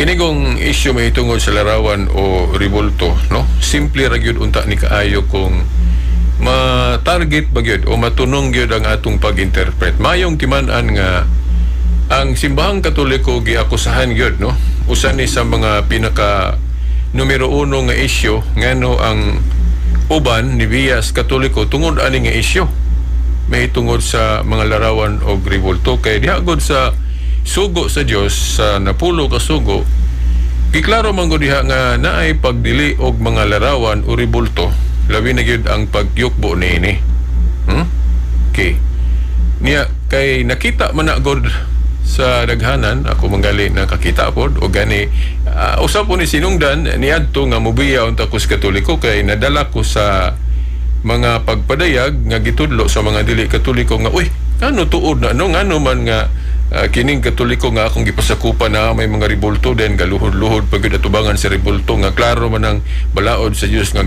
Kini kong issue may tungod sa larawan o ribulto, no? Simple ra gyud unta ni kaayo kung ma-target ba gyud o matunong gyud ang atong pag-interpret. Mayong timan-an nga ang simbahang Katoliko giakusahan gyud, no? Usa ni sa mga pinaka numero 1 nga issue ngano ang uban ni bias Katoliko tungod ani nga issue. May tungod sa mga larawan o ribulto kay diha gud sa sugo sa Dios sa napulo ka sugo giklaro man gud diha nga naay pagdili og mga larawan o ribulto labi na gyud ang pagyukbo niini. Okay, niya kay nakita man na gud sa daghanan, ako manggali nakakita pod o gani usap po ni sinungdan niadto nga mobiya unta ko sa Katoliko kay nadala ko sa mga pagpadayag nga gitudlo sa mga dili Katoliko nga uy kano tuod na no ngano man nga kining Katoliko nga akong gipasakupan na may mga ribulto den galuhod-luhod pagud atubangan sa ribulto nga klaro man ang balaod sa Dios nga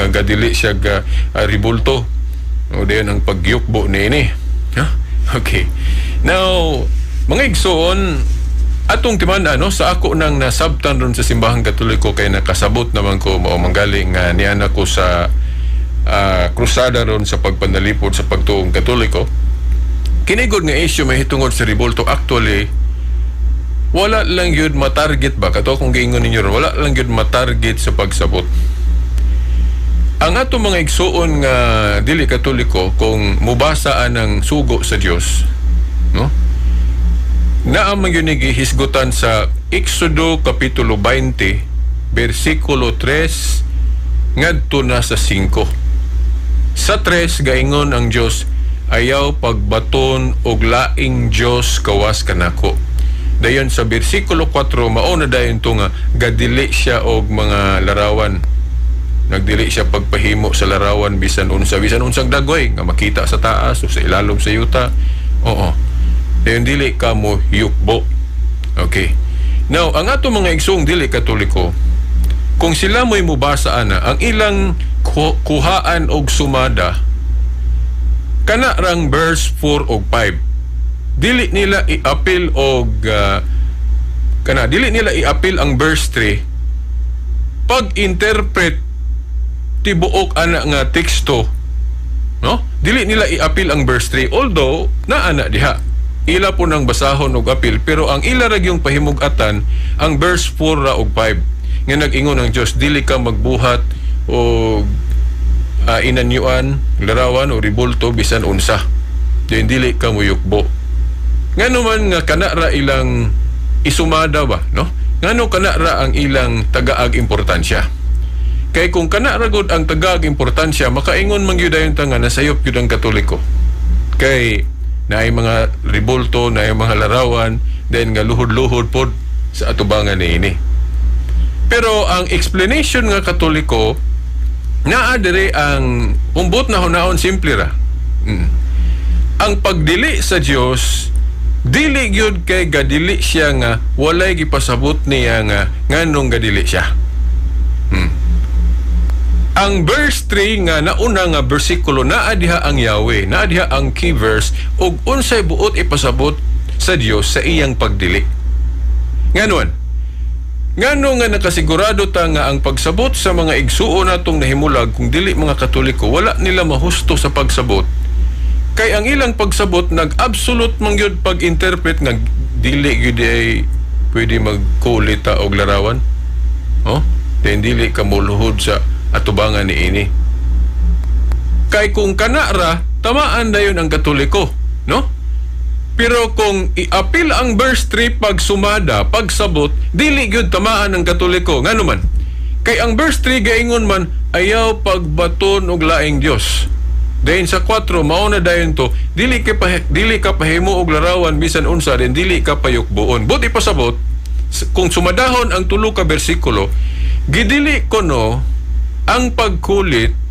gadili siya ga ribulto o den ang pagyukbo niini. Okay, now mga igsoon atong timan-an no sa ako nang nasabtan ron sa simbahang Katoliko kay nakasabot naman ko mao manggali nga niana ko sa krusada ron sa pagpanalipod sa pagtuong Katoliko. Kinigod nga issue may hitungod sa ribulto actually wala lang yun matarget ba kato kung giingon ninyo ron wala lang yun matarget sa pagsabot. Ang ato mga igsuon nga dili Katoliko kung mubasaan ang sugo sa Dios, no? Naamang yun gihisgutan sa Exodo Kapitulo 20 versikulo 3 ngadto na sa 5. Sa 3 gaingon ang Dios ayaw pagbaton og laing Dios kawas kanako. Dayon sa bersikulo 4 mao na dayon to nga gadili siya og mga larawan. Nagdili siya pagpahimo sa larawan bisan unsang dagway nga makita sa taas o sa ilalom sa yuta. Oo. Dayon dili ka mo yukbo. Okay. Now, ang ato mga igsoong dili Katoliko, kung sila mo'y mubasa ana ang ilang kuhaan og sumada kana rang verse 4 og 5 dili nila i-appeal og dili nila i-appeal ang verse 3 pag-interpret tibuok ana nga teksto, no? Dili nila i-appeal ang verse 3 although naana diha ila po nang basahon og appeal pero ang ila ra gyung pahimug-atan ang verse 4 ra og 5 nga nag-ingon ang Dios dili ka magbuhat o inanyuan, larawan o ribulto bisan unsa. Diyan dili ka muyukbo. Ngano man nga kana ra ilang isumada ba, no? Ngano kana ra ang ilang tagaag importansya. Kay kung kana ra gud ang tagaag importansya, makaingon man gyud dayon ta nga nasayop gyud ang Katoliko. Kay naay mga ribulto, naay mga larawan, then nga luhod-luhod pod sa atubangan niini. Pero ang explanation nga Katoliko naa dire ang umbot na hunaon simple ra. Ang pagdili sa Dios dili gyud kay gadili siya nga walay gipasabot niya nga nganong gadili siya. Ang verse 3 nga nauna nga bersikulo naa diha ang Yahweh, naa diha ang key verse ug unsay buot ipasabot sa Dios sa iyang pagdili. Nganon ngano nga nakasigurado ta nga ang pagsabot sa mga igsuon natong nahimulag kung dili mga Katoliko wala nila mahusto sa pagsabot kay ang ilang pagsabot nag-absolute man gyud pag-interpret nga dili gyud ay pwede magkulita og larawan, then dili ka muluhod sa atubangan niini. Kay kung kana ra tamaan dayon ang Katoliko, no? Pero kung i-appeal ang verse 3 pag sumada, pagsabot, dili gyud tamaan ng Katoliko. Ngano man? Kay ang verse 3 gaingon man ayaw pagbaton og laing Dios. Dayon sa 4 mao na dayon to, dili ka pahimo og larawan bisan unsa den dili ka payukbuon. Buti pasabot kung sumadahon ang tulo ka bersikulo, gidili kono ang pagkulit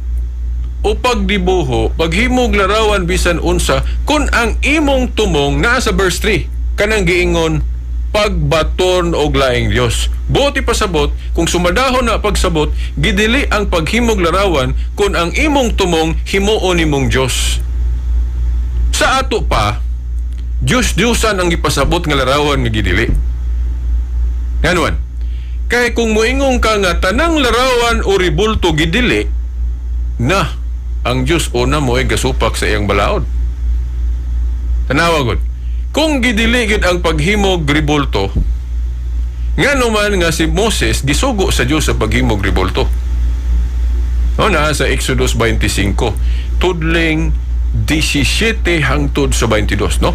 o pagdibuho, paghimog larawan bisan unsa kung ang imong tumong naa sa verse 3 kanang giingon pagbaton og laing Dios. Buti pasabot kung sumadahon na pagsabot gidili ang paghimog larawan kung ang imong tumong himuon nimong Dios. Sa ato pa Diyosan ang ipasabot nga larawan nga gidili. Nganuan Kay kung moingong ka nga tanang larawan o ribulto gidili na ang Dios una mo ay gasupak sa iyang balaod. Tanawa gud. Kung gidili gid ang paghimog ribulto, ngano man nga si Moses gisugo sa Dios sa paghimog ribulto. Na sa Exodus 25 tudling 17 hangtod sa 22, no?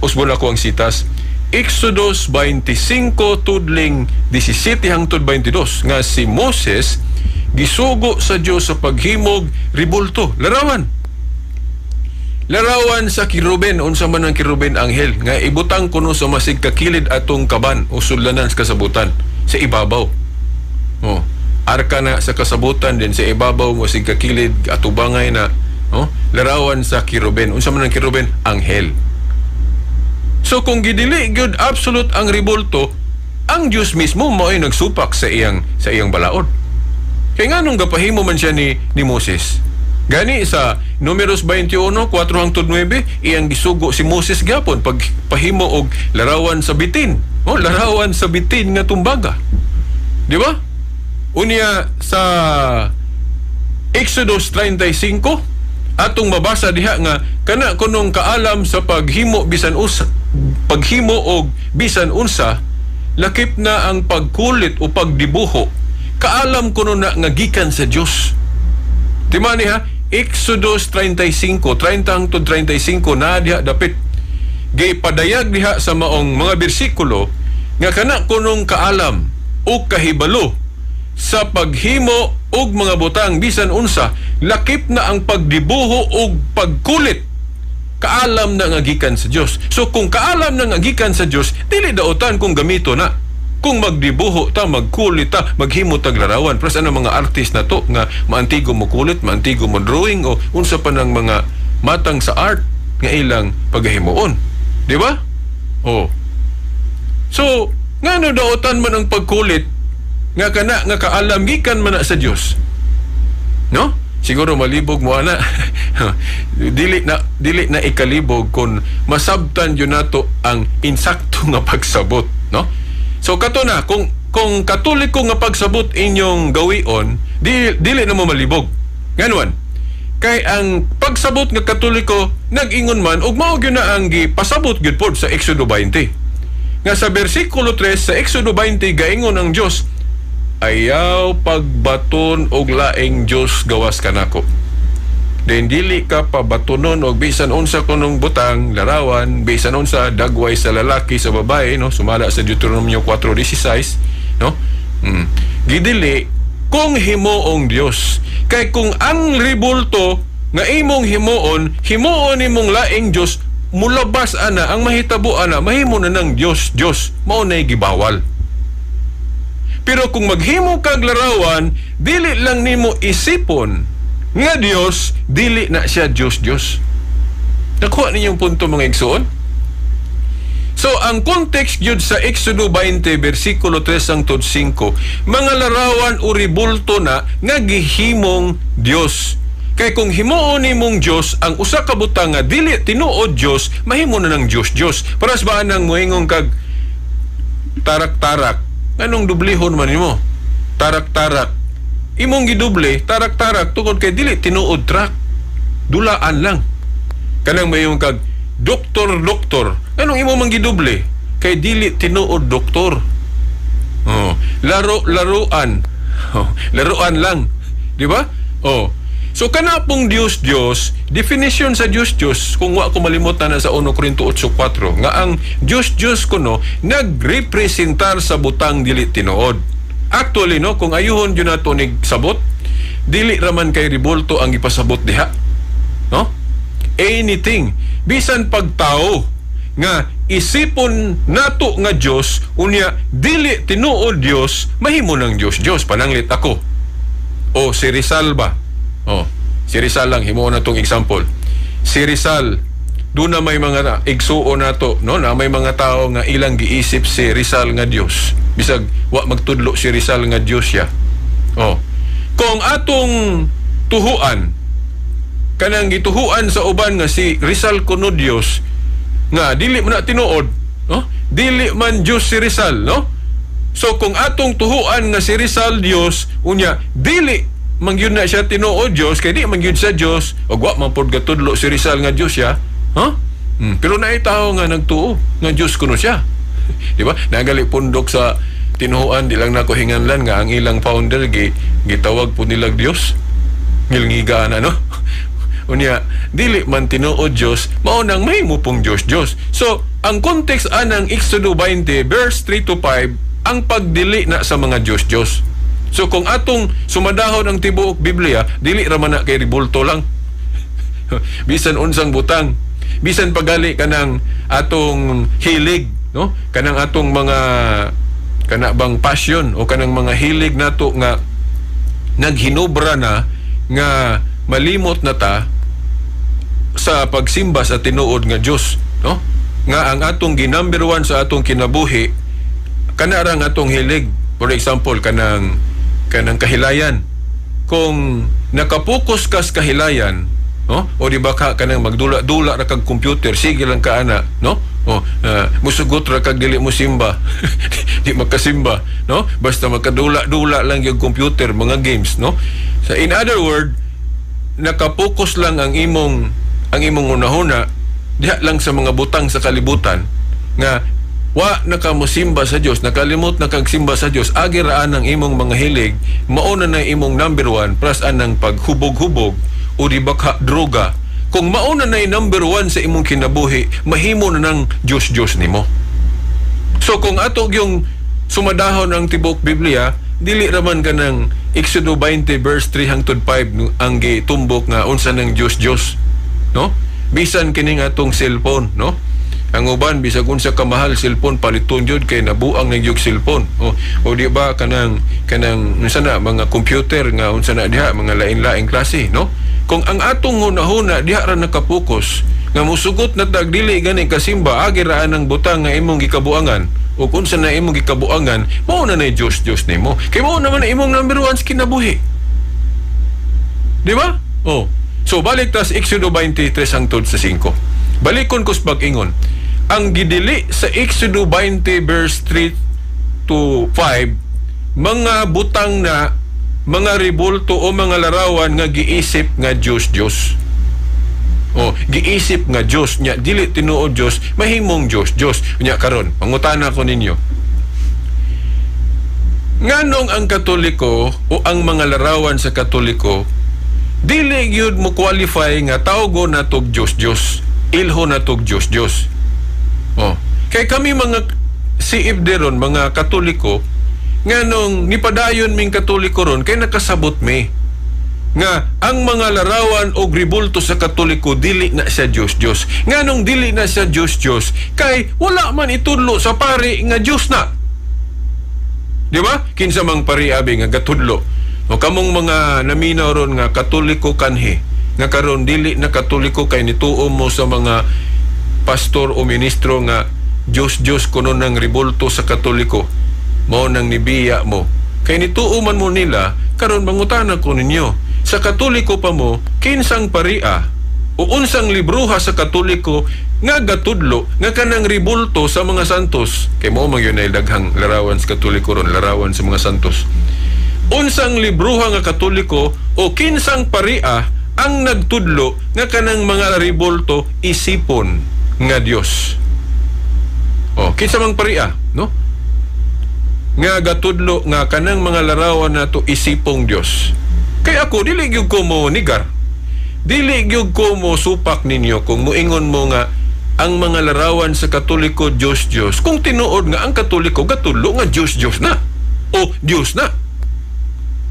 Usbon ako ang sitas. Exodus 25 tudling 17 hangtod 22 nga si Moses gisugo sa Dios sa paghimog ribulto. Larawan sa kiruben, unsa man ang kiruben anghel nga ibutang kuno sa masig kakilid atong kaban o sudlanan sa kasabutan sa ibabaw. Arka na sa kasabutan din sa ibabaw mo sig kakilid atubangay na, larawan sa kiruben. Unsa man ang kiruben? Anghel. So kung gidili gyud absolute ang ribulto, ang Dios mismo mao ay nagsupak sa iyang balaod. Kay nganong gapahimo man siya ni Moses. Gani sa Números 21:4 hangtod 9, iyang gisugo si Moses gyapon pagpahimo og larawan sa bitin. Larawan sa bitin nga tumbaga. Di ba? Unya sa Exodus 35 atong mabasa diha nga kana kunong kaalam sa paghimo og bisan unsa lakip na ang pagkulit o pagdibuho kaalam kuno na nga gikan sa Dios. Timani ha, Exodus 35 hangtod 35 na diha dapit gipadayag diha sa maong mga bersikulo nga kana kunong kaalam o kahibalo sa paghimo og mga butang bisan unsa lakip na ang pagdibuho og pagkulit kaalam na nga gikan sa Dios. So kung kaalam na nga gikan sa Dios, dili daotan kung gamito na. Kung magdibuho ta, magkulit ta, maghimo tag larawan. Plus ano mga artist na to nga maantigo mo kulit, maantigo mo drawing o unsa pa ng mga matang sa art nga ilang paghimuon. Di ba? So ngano daotan man ang pagkulit nga kana nga kaalam gikan man na sa Dios? No? Siguro malibog mo ana. dili na ikalibog kung masabtan yun nato ang insakto nga pagsabot, no? So kato na kung katoliko nga pagsabot inyong gawion, dili na mo malibog. Nganuan? Kay ang pagsabot nga katoliko nag-ingon man ug mao gyud na ang gipasabot gyud pod sa Exodo 20. Nga sa bersikulo 3 sa Exodo 20 gaingon ang Dios, ayaw pagbaton og laing Dios gawas kanako. Den dili ka pabatonon og bisan unsa kunong butang, larawan, bisan unsa dagway sa lalaki sa babae, no? Sumala sa Deuteronomio 4:16, no? Gidili kung himuong Dios. Kay kung ang ribulto nga imong himuon imong laing Dios, mulabas ana ang mahitabo ana mahimo na ng Dios mao nay gibawal. Pero kung maghimo kag larawan, dili lang nimo isipon nga Dios, dili na siya Dios. Nakuha ninyong punto mga igsoon? So ang context yun sa Exodo 20 versikulo 3 hangtod 5, mga larawan o ribulto na nga gihimong Dios. Kay kung himuon nimong Dios ang usa ka butang nga dili tinuod Dios, mahimo na ng Dios. Paras ba nang moingon kag tarak-tarak? Anong dublihon man nimo? Tarak-tarak. Imong giduble, tarak-tarak tungod kay dili tinuod track. Dulaan lang. Kanang mayong kag doktor. Anong imo man giduble? Kay dili tinuod doktor. Laruan. Laruan lang. Di ba? So kana pong Dios, definition sa Dios, kung wa ko malimutan na sa 1 Corinto 8:4, nga ang Dios kuno nagrepresentar sa butang dili tinuod. Actually, no, kung ayuhon yun nato nig sabot, dili raman kay ribulto ang ipasabot diha. No? Anything, bisan pagtao nga isipon nato nga Dios, unya dili tinuod Dios, mahimo ng Dios. Pananglit ako. Si Rizal ba? Si Rizal lang, himo na tong example. Si Rizal, doon na may mga igsuo na to, no? Na may mga tao nga ilang giisip si Rizal nga Dios. Bisag, wa magtudlo si Rizal nga Dios siya. Kung atong tuhuan, kanang gituhuan sa uban nga si Rizal kuno Dios, nga dili man na tinuod, no? Dili man Dios si Rizal, no? So kung atong tuhuan nga si Rizal Dios, unya dili mangyud na siya tinuod Dios, kay di mangyud sa Dios, ug wa man pod gatudlo si Rizal nga Dios siya. Pero naay tao nga nagtuo nga Dios kuno siya. Di ba? Nagali pundok sa tinuhuan, di lang nako hinganlan nga ang ilang founder gitawag po nilag Dios. Ngilngigaan ano? Unya, dili man tinuod Dios, mao nang mahimo pong Dios. So, ang context anang Exodo 20 verse 3 to 5 ang pagdili na sa mga Diyos. So kung atong sumadahon ang tibuok Biblia, dili ra man na kay ribulto lang. Bisan unsang butang, bisan pagali kanang atong hilig, no? Kanang atong mga kanabang passion o kanang mga hilig nato nga naghinobra na nga malimot na ta sa pagsimba sa tinuod nga Dios, no? Nga ang atong ginumber 1 sa atong kinabuhi kana ra ang atong hilig. For example, kanang kahilayan. Kung nakapokus kas kahilayan, no? O di ba ka kanang magdula-dula ra kag computer, sige lang ka ana, no? Musugot ra kag dili mo simba. Di makasimba, no? Basta makadula-dula lang yung computer, mga games, no? So in other word, nakapokus lang ang imong unahuna diha lang sa mga butang sa kalibutan nga wa nakamusimba sa Dios, nakalimot na kagsimba sa Dios, agi raan ang imong mga hilig, mauna na imong number 1 plus anang paghubog-hubog o di baka droga. Kung mauna na number 1 sa imong kinabuhi, mahimo na ng Dios nimo. So kung ato yung sumadahon ang tibok Biblia, dili raman ka ng Exodo 20 verse 3 hangtod 5 ang gitumbok nga unsa ng Dios, no? Bisan kining atong cellphone, no? Ang uban bisag unsa ka mahal cellphone paliton jud kay nabuang ng yung cellphone. O di ba kanang unsa na mga computer nga unsa na diha mga lain-laing klase, no? Kung ang atong hunahuna diha ra nakapokus nga musugot na tag dili gani kasimba, agi ra ang butang nga imong gikabuangan o kung sa na imong gikabuangan, mao na nay Dios nimo. Kay mao naman imong number 1 sa kinabuhi. Di ba? So balik tas Exodo 23 hangtod sa 5. Balikon ko sa pag-ingon. Ang gidili sa Exodo 20 verse 3 to 5, mga butang na, mga ribulto o mga larawan nga giisip nga Dios. Giisip nga Dios nya, dili tinuod Dios, mahimong Dios. Nya karon, pangutana ko ninyo. Nganong ang Katoliko o ang mga larawan sa Katoliko dili gyud mo qualify nga tawgo na tog Dios, ilho na tog Dios. Kay kami mga siibderon, mga Katoliko, nganong nipadayon ming Katoliko ron, kay nakasabot mi nga ang mga larawan o ribulto sa Katoliko dili na siya Dios. Nganong dili na siya Dios? Kay wala man itudlo sa pari nga Dios na. Di ba? Kinsa mang pari abi nga gatudlo. O kamong mga naminaw ron nga Katoliko kanhi, nga karon dili na Katoliko kay nituo mo sa mga pastor o ministro nga Dios kuno ng ribulto sa Katoliko, mao nang nibiya mo. Kay nituo man mo nila, karon mangutana ko ninyo, sa Katoliko pa mo, kinsang paria o unsang libruha sa Katoliko nga gatudlo nga kanang ribulto sa mga santos, kay mao man yun ay daghang larawan sa Katoliko ron, larawan sa mga santos. Unsang libruha nga Katoliko o kinsang paria ang nagtudlo nga kanang mga ribulto isipon nga Dios. Kinsa mang paria, no? Nga gatudlo nga kanang mga larawan nato isipong Dios. Kay ako dili gyud ko mo nigar. Dili gyud ko mo supak ninyo kung muingon mo nga ang mga larawan sa Katoliko Dios. Kung tinuod nga ang Katoliko gatudlo nga Dios na o Dios na.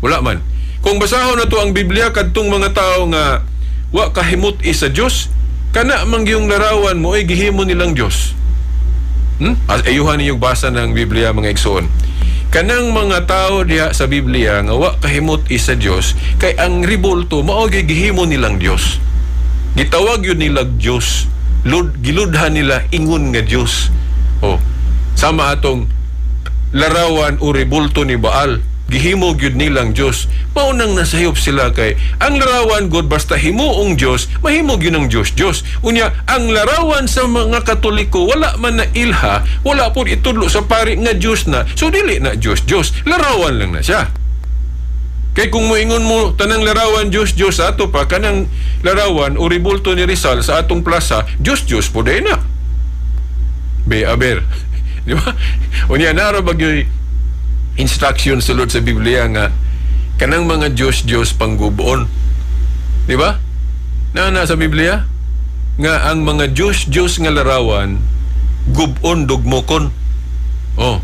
Wala man. Kung basahon na to ang Biblia kadtong mga tao nga wa kahimot isa Dios, kana mang yung larawan mo ay gihimo nilang Dios. Ayuhan niyo basa ng Biblia mga igsoon. Kanang mga tao diha sa Biblia nga wa kahimot isa Dios, kay ang ribulto mao gihimo nilang Dios. Gitawag yun nilang Dios. Giludhan nila ingon nga Dios. Sama atong larawan o ribulto ni Baal, gihimo gyud nilang Dios. Maunang nasayop sila kay ang larawan god basta himuong Dios, mahimo gyud ng Dios. Unya ang larawan sa mga Katoliko wala man na ilha, wala pud itudlo sa pari nga Dios na. So dili na Dios. Larawan lang na siya. Kay kung moingon mo tanang larawan Dios sa ato pa kanang larawan o ribulto ni Rizal sa atong plaza, Dios po day na. Be aber. Di ba? Unya naro bagyoy instruction sulod sa Biblia nga kanang mga Diyos panggubon. Di ba? Na sa Biblia nga ang mga Diyos nga larawan gubon dugmokon. Oh.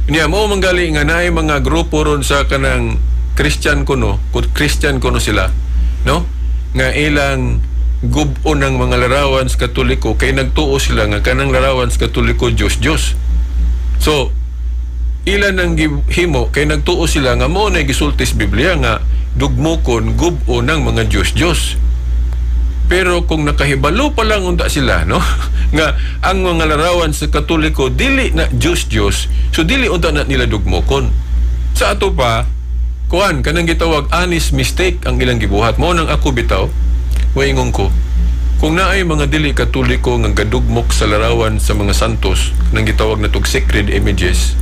Niya mo manggali nga naay mga grupo ron sa kanang Christian kuno sila, no? Nga ilang gubon ng mga larawan sa Katoliko kay nagtuo sila nga kanang larawan sa Katoliko Diyos. So ilan ang himo kay nagtuo sila nga mo na gisultis Biblia nga dugmokon gubon ng mga Diyos. Pero kung nakahibalo pa lang unta sila, no? Nga ang mga larawan sa Katoliko dili na Diyos, so dili unta na nila dugmokon. Sa ato pa kuan kanang gitawag honest mistake ang ilang gibuhat. Mao nang ako bitaw moingon ko kung naay mga dili Katoliko nga gadugmok sa larawan sa mga santos nang gitawag na tug sacred images,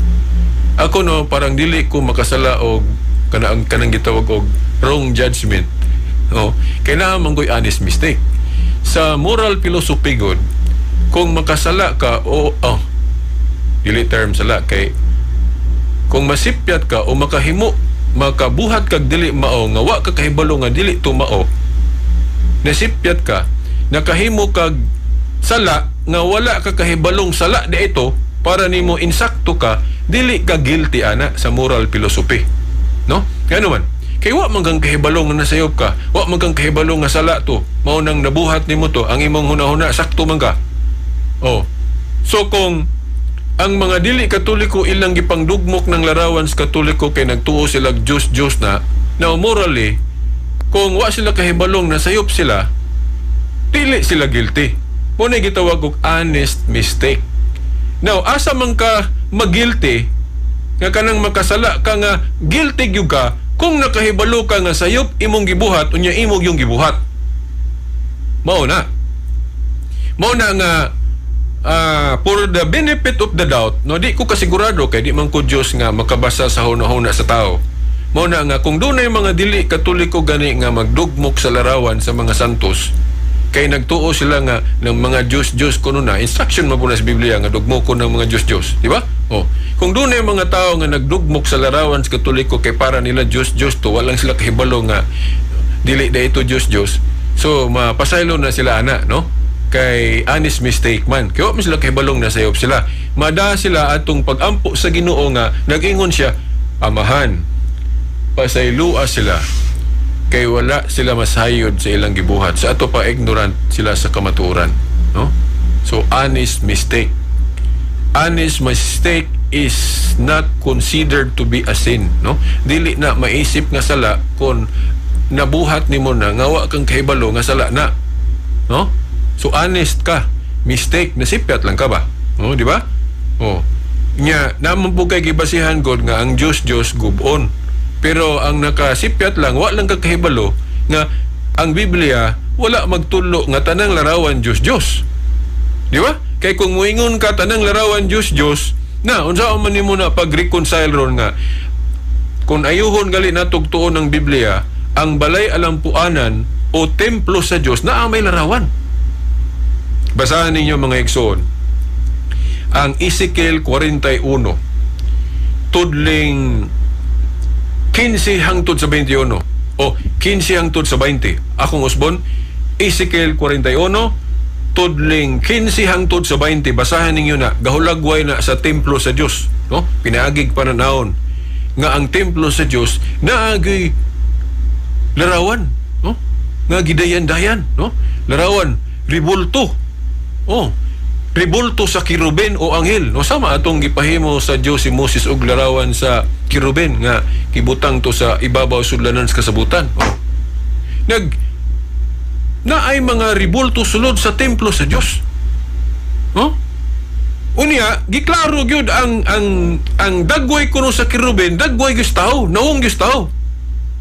ako no parang dili ko makasala og kanang gitawag og wrong judgment. Oh, kailangan manggoy honest mistake. Sa moral philosophy god, kung makasala ka o dili term sala kay kung masipyat ka o makabuhat kag dili mao nga wa ka kahibalo nga dili to mao, nasipyat ka, nakahimo kag sala nga wala ka kahibalong sala di ito para nimo insakto ka, dili ka guilty ana sa moral philosophy, no? Kaya naman kay wa man kang kahibalong nga nasayop ka, wa man kang kahibalong nga sala to, mao nang nabuhat nimo to, ang imong hunahuna sakto man ka. Oh, so kung ang mga dili Katoliko ilang gipangdugmok ng larawan sa Katoliko kay nagtuo sila Diyos na, now morally kung wa sila kahibalong nasayop sila, dili sila guilty. Muna gitawag og honest mistake. Now asa man ka mag-guilty nga kanang makasala ka nga guilty gyud ka kung nakahibalo ka nga sayop imong gibuhat unya imong yung gibuhat. Mao na nga for the benefit of the doubt, no, di ko kasigurado kay di man ko Dios nga makabasa sa hunahuna sa tao. Mao na nga kung dunay mga dili Katoliko gani nga magdugmok sa larawan sa mga santos kay nagtuo sila nga ng mga Diyos kuno na instruction mabuna sa Biblia nga dugmokon ng mga Diyos, di ba? Oh, kung dunay mga tao nga nagdugmok sa larawan sa Katoliko kay para nila Diyos to, walang sila kahibalo nga dili da ito Diyos. So mapasaylo na sila ana, no? Kay honest mistake man. Kaya wa sila kahibalong na sayop sila. Mada sila atong pagampo sa Ginoo nga nag-ingon siya, Amahan, pasaylua sila kay wala sila masayod sa ilang gibuhat. Sa ato pa ignorant sila sa kamatuoran, no? So honest mistake. Honest mistake is not considered to be a sin, no? Dili na maisip nga sala kung nabuhat nimo na nga wa kang kahibalo nga sala na, no? So honest ka, mistake, nasipyat lang ka ba? Oh, di ba? Oh. Nya naman po kay gibasihan god nga ang Diyos gubon. Pero ang nakasipyat lang, wa lang kakahibalo nga ang Biblia wala magtulo nga tanang larawan Diyos. Di ba? Kay kung moingon ka tanang larawan Diyos, na unsa man nimo na pag-reconcile ron nga kung ayuhon gali na tugtuon ng Biblia, ang balay alampuanan o templo sa Diyos na may larawan. Basahan ninyo mga igsoon ang Ezekiel 41 tudling 15 hangtod sa 21 o 15 hangtod sa 20. Akong usbon, Ezekiel 41 tudling 15 hangtod sa 20. Basahan ninyo na, gahulagway na sa templo sa Dios, no? Pinaagig pananahon nga ang templo sa Dios naagi larawan, no? Nga gidayan-dayan, no? Larawan ribulto. Oh, ribulto sa kiruben o anghel, no? Sama atong gipahimo sa Dios si Moses og larawan sa kiruben nga kibutang to sa ibabaw sudlanan sa kasabutan. Oh. Naay mga ribulto sulod sa templo sa Dios. Oh? Unya giklaro gyud ang dagway kuno sa kirubin, dagway gyud tao, nawong gyud tao.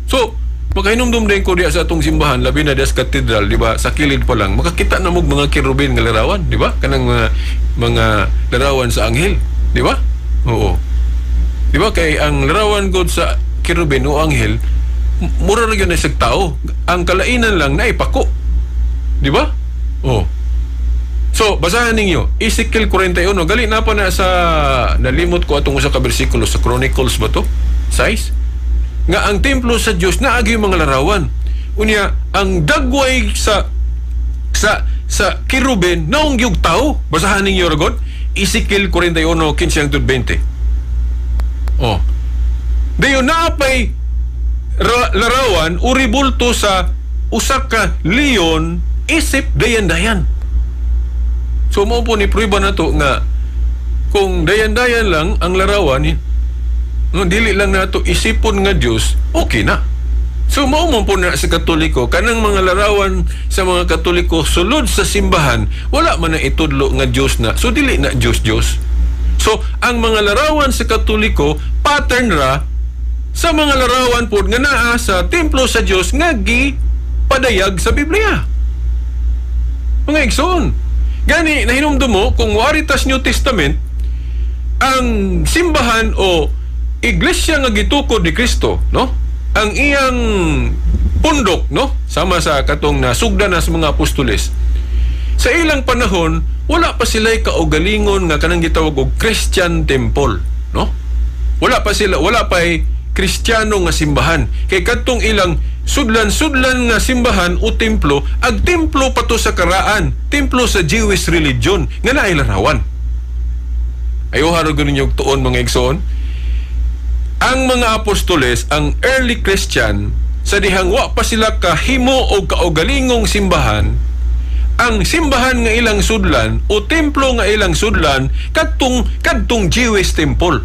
So makahinumdum din ko diya sa atong simbahan, labi na des katedral, di ba? Sa kilid pa lang makakita na mo mga kirubin nga larawan, di ba? Kanang mga larawan sa anghel, di ba? Oo. Di ba kay ang larawan gud sa kirubin o anghel mura ra gyud na sa tao. Ang kalainan lang na ipako. Di ba? Oh. So, basahan ninyo, Ezekiel 41, gali na pa na sa, nalimot ko atong usa ka bersikulo sa Chronicles ba to? 6? Nga ang templo sa Dios naagi mga larawan. Unya, ang dagway sa kirubin naong gyud tao. Basahan ninyo ra gud, Ezekiel 41, 15-20. Oh. Dayon naapay larawan o ribulto sa usa ka leon isip dayan-dayan. So mo po ni prueba na to nga kung dayan-dayan lang ang larawan, no, dili lang na to isipon nga Dios, okay na. So mo po na sa Katoliko, kanang mga larawan sa mga Katoliko sulod sa simbahan, wala man na itudlo nga Dios na. So dili na Dios. So ang mga larawan sa Katoliko pattern ra sa mga larawan po nga naa sa templo sa Dios nga padayag sa Biblia. Mga igsoon, gani nahinumdum mo kung waritas New Testament ang simbahan o iglesia nga gitukod ni Kristo, no? Ang iyang pundok, no? Sama sa katong nasugdan na sa mga apostoles. Sa ilang panahon, wala pa sila'y kaugalingon nga kanang gitawag og Christian temple, no? Wala pa'y Kristiyano nga simbahan. Kay kadtong ilang sudlan nga simbahan o templo, ag templo pa to sa karaan, templo sa Jewish religion nga naay larawan. Ayo haro gyud ninyo tuon mga igsoon. Ang mga apostoles, ang early Christian, sa dihang wa pa sila kahimo o kaugalingong simbahan, ang simbahan nga ilang sudlan o templo nga ilang sudlan kadtong Jewish temple.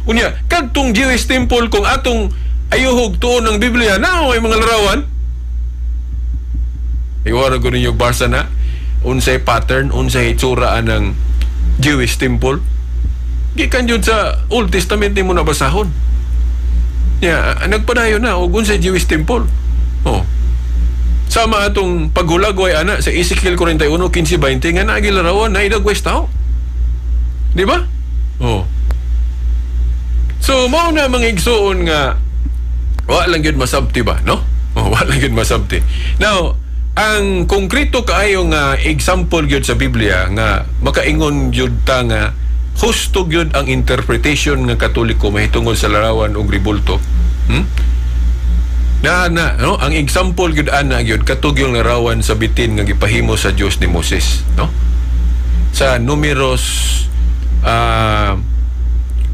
Unya, kadtong Jewish temple kung atong ayuhog tuon ng Biblia na may mga larawan. Iwara ko ninyo basa na unsay pattern, unsay itsura ng Jewish temple. Gikan yun sa Old Testament ni mo nabasahon. Nagpadayon na og unsay Jewish temple. Oh. Sama atong paghulagway ana sa Ezekiel 41, 15-20 nga naagi larawan na idagway tao. Di ba? Oh. So, mao na mga igsoon nga wa lang yun masabti ba, no? Wa lang yun masabti. Now, ang konkreto kaayo nga example yun sa Biblia nga makaingon yun ta nga husto yun ang interpretation ng Katoliko mahitungod sa larawan o ribulto. No? Ang example yun ana yun katug yung larawan sa bitin nga gipahimo sa Dios ni Moses, no? Sa Numeros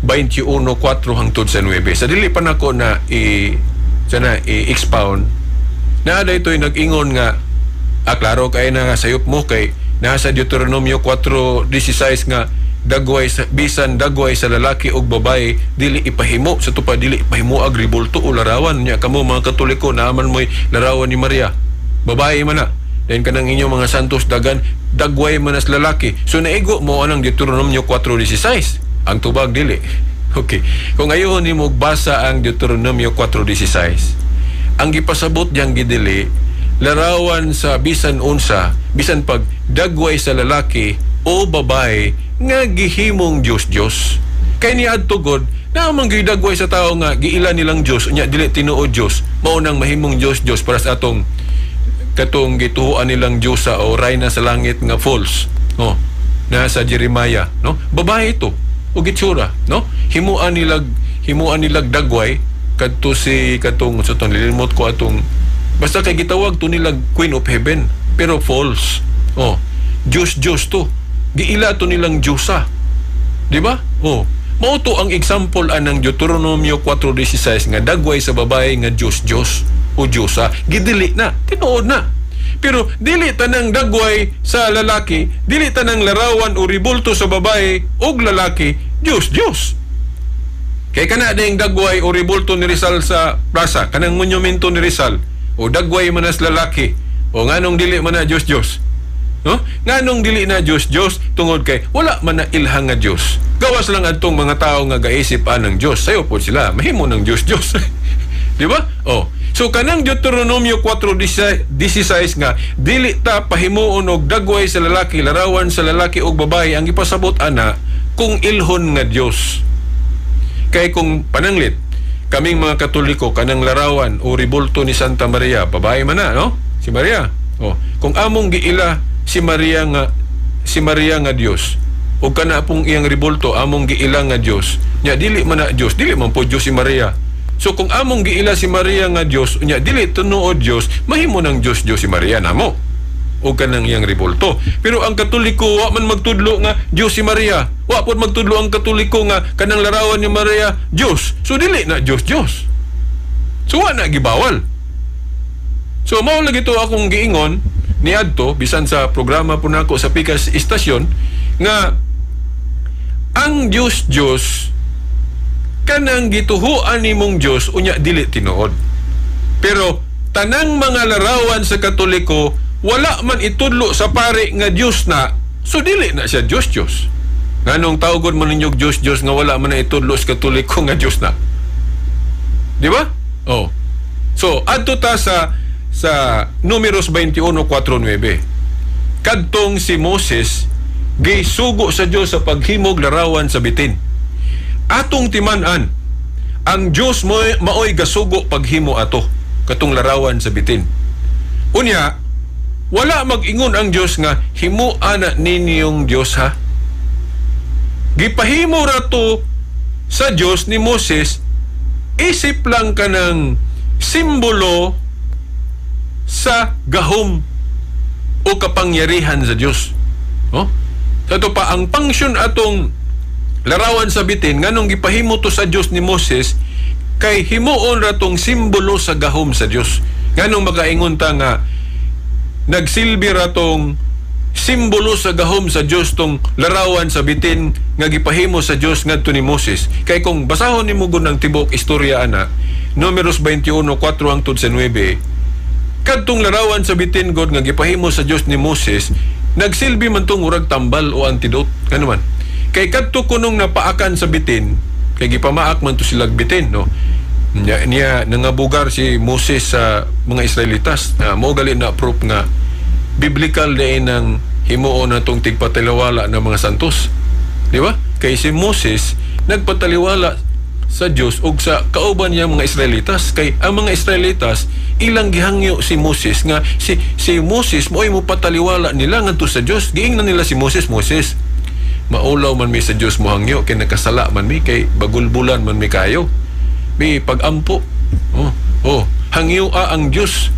21:4 hangtod sa 9. Sa dili pa nako na i-expound na daytoy nag-ingon nga klaro kay na nga sayop mo kay nasa Deuteronomio 4:16 nga bisan dagway sa lalaki o babae dili ipahimo sa tupad dili ipahimo ag ribulto o larawan nya kamo mga Katoliko naaman mo'y larawan ni Maria babae man na then kanang inyong mga santos dagan dagway man as lalaki so naigo mo anang Deuteronomio 4:16 ang tubag dili. Okay. Kung ayon ni mo basa ang Deuteronomio 4:16, ang gipasabot diyang gidili, larawan sa bisan unsa, bisan pag dagway sa lalaki o babae nga gihimong Dios. Kay ni adto God, namang gidagway sa tao nga giila nilang Dios, unya dili tinuod Dios, mao nang mahimong Dios para sa atong katong gituhuan nilang Diyosa o rayna sa langit nga false. No. Na sa Jeremiah, no? Babae ito o gitsura, no? Himuan nilag dagway kadto si katong sa tong lilimot ko atong basta kay gitawag to nilag Queen of Heaven pero false. Oh, Diyos to. Giila to nilang Diyosa. Di ba? Oh, mao to ang example anang Deuteronomio 4:16 nga dagway sa babae nga Diyos o Diyosa. Gidili na, tinuod na. Pero dili tanang dagway sa lalaki, dili tanang larawan o ribulto sa babae o lalaki, Diyos. Kay kana ding dagway o ribulto ni Rizal sa plaza, kanang monumento ni Rizal, o dagway man as lalaki, o nganong dili man na Diyos. No? Nganong dili na Dios tungod kay wala man na ilhang nga Dios. Gawas lang adtong mga tao nga gaisip ng Dios. Sayo po sila mahimo ng Dios. Di ba? So kanang Deuteronomio 4:16 nga dili ta pahimuon og dagway sa lalaki, larawan sa lalaki og babae ang ipasabot ana kung ilhon nga Dios. Kay kung pananglit kaming mga Katoliko kanang larawan o ribulto ni Santa Maria, babae man na, no? Si Maria. Kung among giila si Maria nga Dios o kana pong iyang ribulto among giila nga Dios, nya dili man na Dios, dili man po Dios si Maria. So kung among giila si Maria nga Dios, nya dili tunuod Dios, mahimo ng Dios si Maria namo o kanang iyang ribulto. Pero ang Katoliko wa man magtudlo nga Dios si Maria, wa pod magtudlo ang Katoliko nga kanang larawan ni Maria Dios. So dili na Dios. So wa na gibawal. So mao lagi to akong giingon niadto bisan sa programa po nako sa Pikas Istasyon nga ang Dios kanang gituhuan nimong Dios unya dili tinuod. Pero tanang mga larawan sa Katoliko wala man itudlo sa pare nga Dios na, so dili na siya Dios. Nganong tawgon man ninyo Dios nga wala man na itudlo sa Katoliko nga Dios na. Di ba? So adto ta sa Números 21:4-9. Kadtong si Moses gisugo sa Dios sa paghimog larawan sa bitin. Atong timan-an ang Dios maoy gasugo paghimo ato katong larawan sa bitin. Unya wala mag-ingon ang Dios nga himuan na ninyong Dios ha. Gipahimo rato sa Dios ni Moses isip lang kanang simbolo sa gahom o kapangyarihan sa Dios. Sato pa ang function atong larawan sa bitin nganong gipahimo to sa Dios ni Moses kay himuon ratong simbolo sa gahom sa Dios. Nganong makaingon ta nga nagsilbi ratong simbolo sa gahom sa Dios tong larawan sa bitin nga gipahimo sa Dios ngadto ni Moses. Kay kung basahon nimo gud ang tibok istorya ana, Números 21:4-9, kadtong larawan sa bitin god nga gipahimo sa Dios ni Moses, nagsilbi man tong urag tambal o antidote kano man. Kay kadto kunong napaakan sa bitin, kay gipamaak man to silag bitin, no. Niya nangabugar si Moses sa mga Israelitas. Mao gali na proof nga biblical din ang himuon natong tigpataliwala ng mga santos. Di ba? Kay si Moses nagpataliwala sa Dios ug sa kauban niya mga Israelitas. Kay ang mga Israelitas ilang gihangyo si Moses nga si Moses mo'y mo pataliwala nila ngadto sa Dios. Giingnan nila si Moses, maulaw man mi sa Dios mo hangyo kay nakasala man mi kay bagulbulan man mi kayo. May pagampo. Hangyo ang Dios.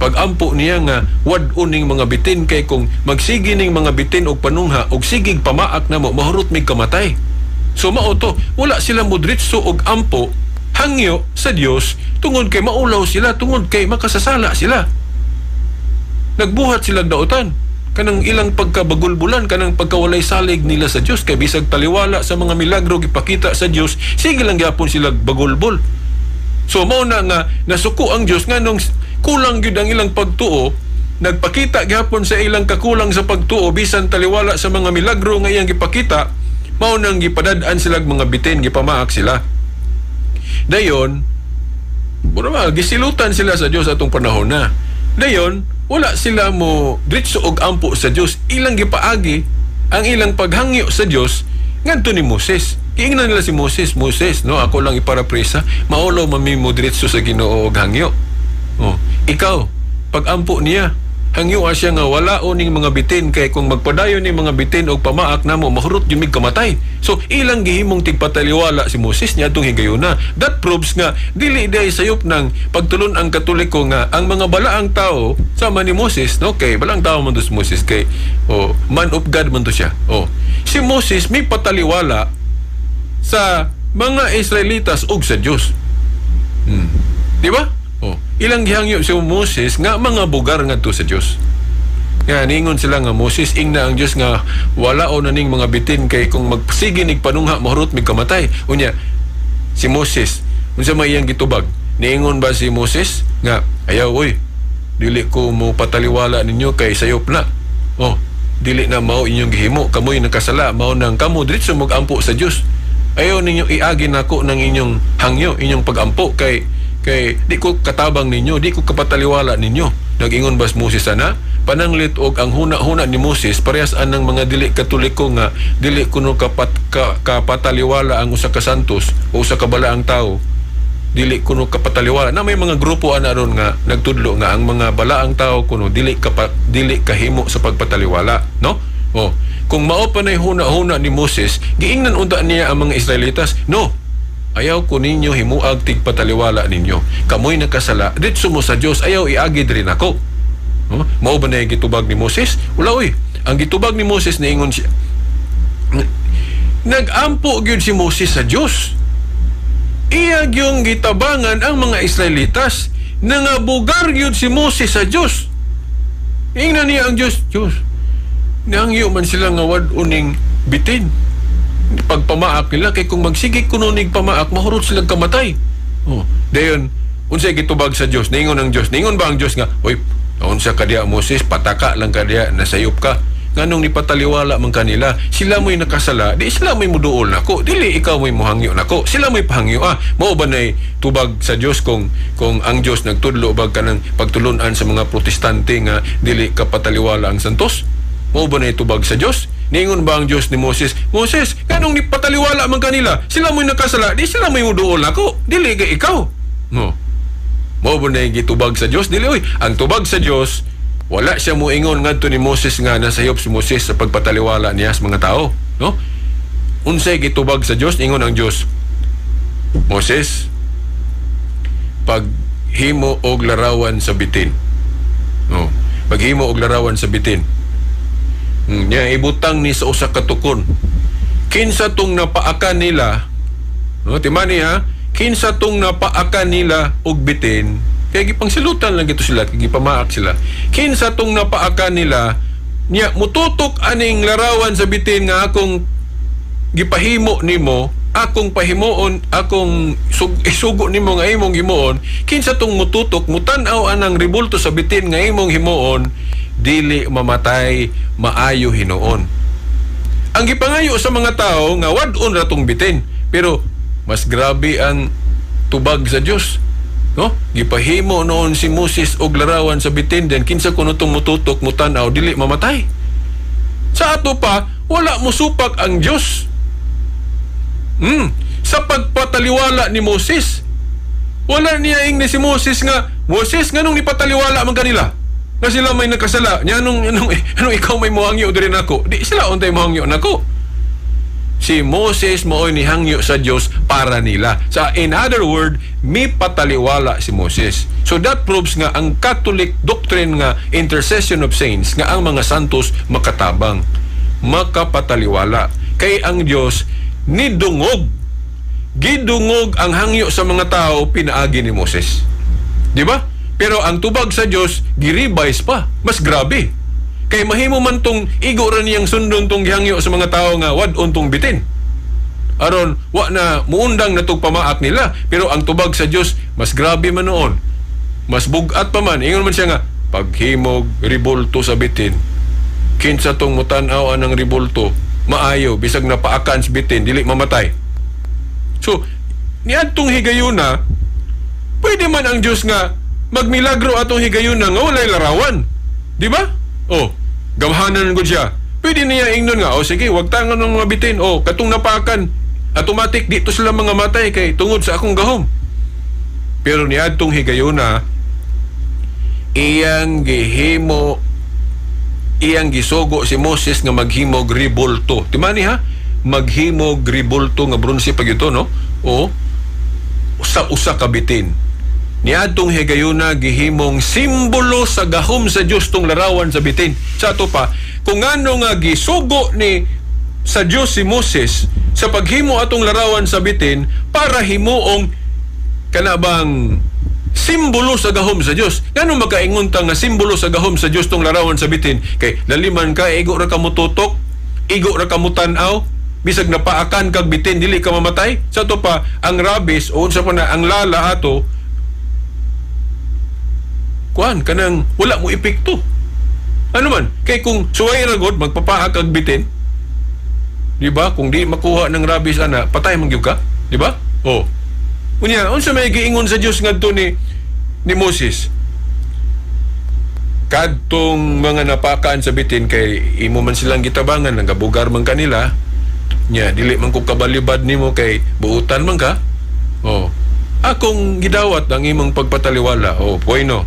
Pagampo niya nga wad-on ning mga bitin kay kung magsigi ning mga bitin og panungha og sigig pamaak namo mahurot mig kamatay. So mao to, wala sila modritso og ampo hangyo sa Dios tungod kay maulaw sila, tungod kay makasasala sila. Nagbuhat sila dautan kanang ilang pagkabagulbulan, kanang pagkawalay salig nila sa Dios kay bisag taliwala sa mga milagro gipakita sa Dios, sige lang gyapon sila bagulbol. So mao na nga nasuko ang Dios nganong kulang gyud ang ilang pagtuo, nagpakita gyapon sa ilang kakulang sa pagtuo bisan taliwala sa mga milagro nga iyang gipakita, mao nang gipadad-an sila mga bitin, gipamaak sila. Dayon gisilutan sila sa Dios atong panahon na. Dayon wala sila mo diretso og ampo sa Dios, ilang gipaagi ang ilang paghangyo sa Dios ngadto ni Moses. Giingnan nila si Moses, no, ako lang iparapresa, maulaw mami mo diretso sa Ginoo og hangyo. Ikaw pag-ampo niya, hangyo siya nga wala oning mga bitin kay kung magpadayon ni mga bitin og pamaak namo mahurot yung mig kamatay. So ilang gihimong tigpataliwala si Moses niya atong higayuna. That proves nga dili day sayop ng pagtulon ang Katoliko nga ang mga balaang tao sama ni Moses, no, kay balaang tao man to si Moses kay man of God man to siya. Si Moses may pataliwala sa mga Israelitas ug sa Dios. Di ba? Ilang gihangyo si Moses nga mga bugar ngadto sa Dios. Nga ningon sila nga Moses ingna ang Dios nga wala o naning mga bitin kay kung magsige nig panungha mahurot mig kamatay. Unya si Moses unsa may iyang gitubag? Niingon ba si Moses nga ayaw dili ko mo pataliwala ninyo kay sayop na. dili na mao inyong gihimo, kamoy nakasala, mao nang kamo diretso mag-ampo sa Dios. Ayaw ninyo iagi nako ng inyong hangyo, inyong pag-ampo kay di ko katabang ninyo, di ko kapataliwala ninyo. Nag-ingon bas Moses ana, pananglit og ang huna-huna ni Moses parehas anang mga dili katoliko nga dili kuno kapataliwala ang usa ka santos o usa ka balaang tao. Dili kuno kapataliwala na may mga grupo ana ron nga nagtudlo nga ang mga balaang tao kuno dili kahimo sa pagpataliwala, no? Oh, kung mao pa nay huna-huna ni Moses, giingnan unta niya ang mga Israelitas, no. Ayaw ko ninyo himuag tigpataliwala ninyo. Kamoy nakasala, ditso mo sa Dios, ayaw iagi diri nako. Oh, mao ba nay gitubag ni Moses? Wala oy. Ang gitubag ni Moses niingon siya. Nagampo gyud si Moses sa Dios. Iya gyung gitabangan ang mga Israelitas, nangabugar gyud si Moses sa Dios. Ingnan niya ang Dios, nangyo man sila nga wad-uning bitin. Pagpamaak nila, kay kung magsigig kununig pamaak, mahurot silang kamatay. Oh, dayon, unsay gitubag sa Dios, ningon ang Dios. Ningon ba ang Dios nga, oy, unsa ka diya Moses, pataka lang ka diya, nasayop ka. Nganong nipataliwala man kanila, sila mo'y nakasala, di sila mo'y muduol nako, dili ikaw mo'y muhangyo nako, sila mo'y pahangyo. Mao ba nay tubag sa Dios kung ang Dios nagtudlo bag kanang pagtulunan sa mga protestante nga dili kapataliwala ang santos? Mao ba nay tubag sa Dios? Ningon ba ang Dios ni Moses, Moses, nganong nipataliwala man kanila, sila mo'y nakasala, di sila mo'y muduol nako, dili ka ikaw. No. Mao ba nay gitubag sa Dios? Dili oy, ang tubag sa Dios, wala siya moingon ngadto ni Moses nga nasayop si Moses sa pagpataliwala niya sa mga tao, no? Unsay gitubag sa Dios, ingon ang Dios, Moses, paghimo og larawan sa bitin. No, paghimo og larawan sa bitin. Nya ibutang ni sa usa ka tukon. Kinsa tong napaakan nila, no, timani ha, kinsa tong napaakan nila og bitin. Kaya gipangsilutan lang ito sila, gipamaak sila. Kinsa tong napaakan nila, niya mututok aning larawan sa bitin nga akong gipahimo nimo, akong pahimuon, akong isugo nimo nga imong himuon. Kinsa tong mututok, mutan-aw anang ribulto sa bitin nga imong himuon, dili mamatay, maayo hinuon. Ang gipangayo sa mga tao nga wad-on ra tong bitin, pero mas grabe ang tubag sa Dios. No? Gipahimo noon si Moses og larawan sa bitin, den kinsa kuno tong mututok, mutanaw, dili mamatay. Sa ato pa, wala mo supak ang Dios. Sa pagpataliwala ni Moses, wala niya ing ni si Moses nga, Moses, nganong nipataliwala man kanila? Na sila may nakasala. Nya anong ikaw may mohangyo diri nako? Di sila untay mohangyo nako. Si Moses mao'y nihangyo sa Dios para nila. So, in other word, may pataliwala si Moses. So that proves nga ang Catholic doctrine nga intercession of saints, nga ang mga santos makatabang, makapataliwala. Kay ang Dios nidungog, gidungog ang hangyo sa mga tao pinaagi ni Moses. Di ba? Pero ang tubag sa Dios giribais pa, mas grabe. Kay mahimo man tong igo ra niyang sundon tong gihangyo sa mga tao nga wad-on tong bitin. Aron wa na muundang na tong pamaak nila, pero ang tubag sa Dios mas grabe man noon. Mas bugat pa man. Ingon man siya nga, paghimog ribulto sa bitin, kinsa tong mutan-aw anang ribulto, maayo bisag napaakan sa bitin, dili mamatay. So, niadtong higayuna, pwede man ang Dios nga magmilagro atong higayuna nga walay larawan. Di ba? Oh, gamhanan ko siya. Pwede niya ingnon nga, o sige, wag tangan ng mga bitin. O, katong napakan, automatic dito sila mga matay kay tungod sa akong gahom. Pero niadtong higayuna, iyang gisugo si Moses nga maghimog ribulto. Timani ha? Maghimog ribulto nga bronze pag ito, no? O, usa ka bitin. Niadtong higayuna gihimong simbolo sa gahom sa Dios tong larawan sa bitin. Sa ato pa, kung ano nga gisugo ni sa Dios si Moses sa paghimo atong larawan sa bitin para himuong kanabang simbolo sa gahom sa Dios. Ngano makaingon ta nga simbolo sa gahom sa Dios tong larawan sa bitin? Kay laliman ka, igo ra ka mututok, igo ra ka mutanaw, bisag napaakan kag bitin dili ka mamatay. Sa ato pa, ang rabies o unsa pa na ang lala ato, kuan kanang wala mo epekto. Ano man, kay kung suway ragod magpapaak ag bitin, di ba? Kung di makuha ng rabies ana, patay man gyud ka, di ba? Oh. Unya, unsa may giingon sa Dios ngadto ni Moses? Kadtong mga napakaan sa bitin kay imo man silang gitabangan, nagabugar man kanila, nya dili man ko kabalibad nimo kay buutan man ka. Oh. Akong gidawat ang imong pagpataliwala. Oh, bueno.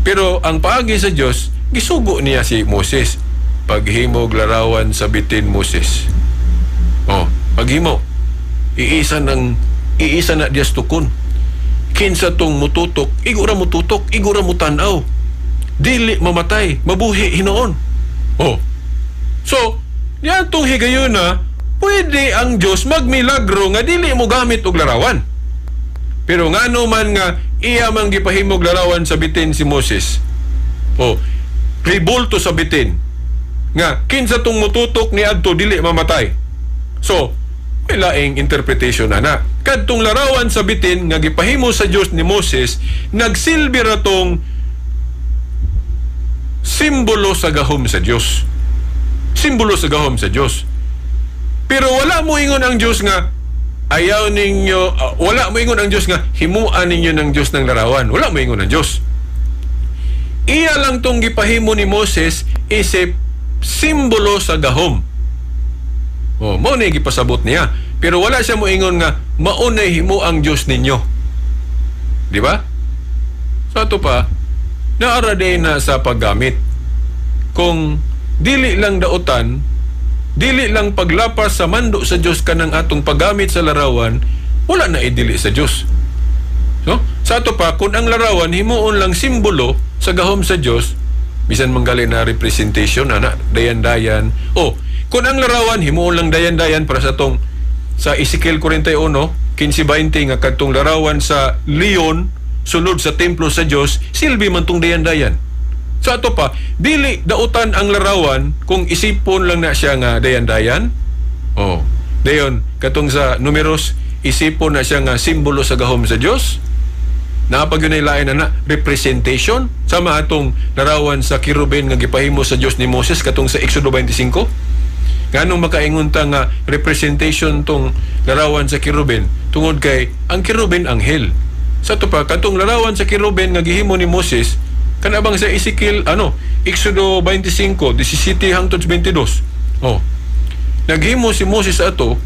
Pero ang paagi sa Dios, gisugo niya si Moses. Paghimog larawan sa bitin Moses. Oh, paghimo. Iisa na Dios tukon. Kinsa tong mututok, igura mututok, igura mutanaw. Dili mamatay, mabuhi hinoon. Oh. So, yan tong higayon na, pwede ang Diyos magmilagro nga dili mo gamit og larawan. Pero ngano man nga iya man gipahimog larawan sa bitin si Moses. Oh, ribulto sa bitin. Nga kinsa tong mututok ni adto dili mamatay. So, may laing interpretation ana. Kadtong larawan sa bitin nga gipahimo sa Dios ni Moses, nagsilbi ra tong simbolo sa gahom sa Dios. Simbolo sa gahom sa Dios. Pero wala mo ingon ang Dios nga ayaw ninyo, wala mo ingon ang Dios nga himuan ninyo ng Dios ng larawan. Wala mo ingon ang Dios. Iya lang tong gipahimo ni Moses isip simbolo sa gahom. Oh, mao na gipasabot niya. Pero wala siya mo ingon nga maunay himo ang Dios ninyo. Di ba? So ato pa, naara day na sa paggamit. Kung dili lang dautan, dili lang paglapas sa mando sa Dios kanang atong paggamit sa larawan, wala na idili sa Dios. So, sa ato pa, kung ang larawan himuon lang simbolo sa gahom sa Dios, bisan manggali na representation ana dayan-dayan. Oh, kung ang larawan himuon lang dayan-dayan para sa tong sa Ezekiel 41, 15-20 nga kadtong larawan sa leon sulod sa templo sa Dios, silbi man tong dayan-dayan. Sa ato pa, dili dautan ang larawan kung isipon lang na siya nga dayan-dayan. Oh, dayon katong sa Numeros, isipon na siya nga simbolo sa gahom sa Dios. Napag yun ay lain na representation sama atong larawan sa kirubin nga gipahimo sa Dios ni Moses katong sa Exodo 25. Nganong makaingon ta nga representation tong larawan sa kirubin tungod kay ang kirubin anghel. Sa ato pa, katong larawan sa kirubin nga gihimo ni Moses kanabang sa Ezekiel Exodo 25 17 hangtod 22. Oh, naghimo si Moses ato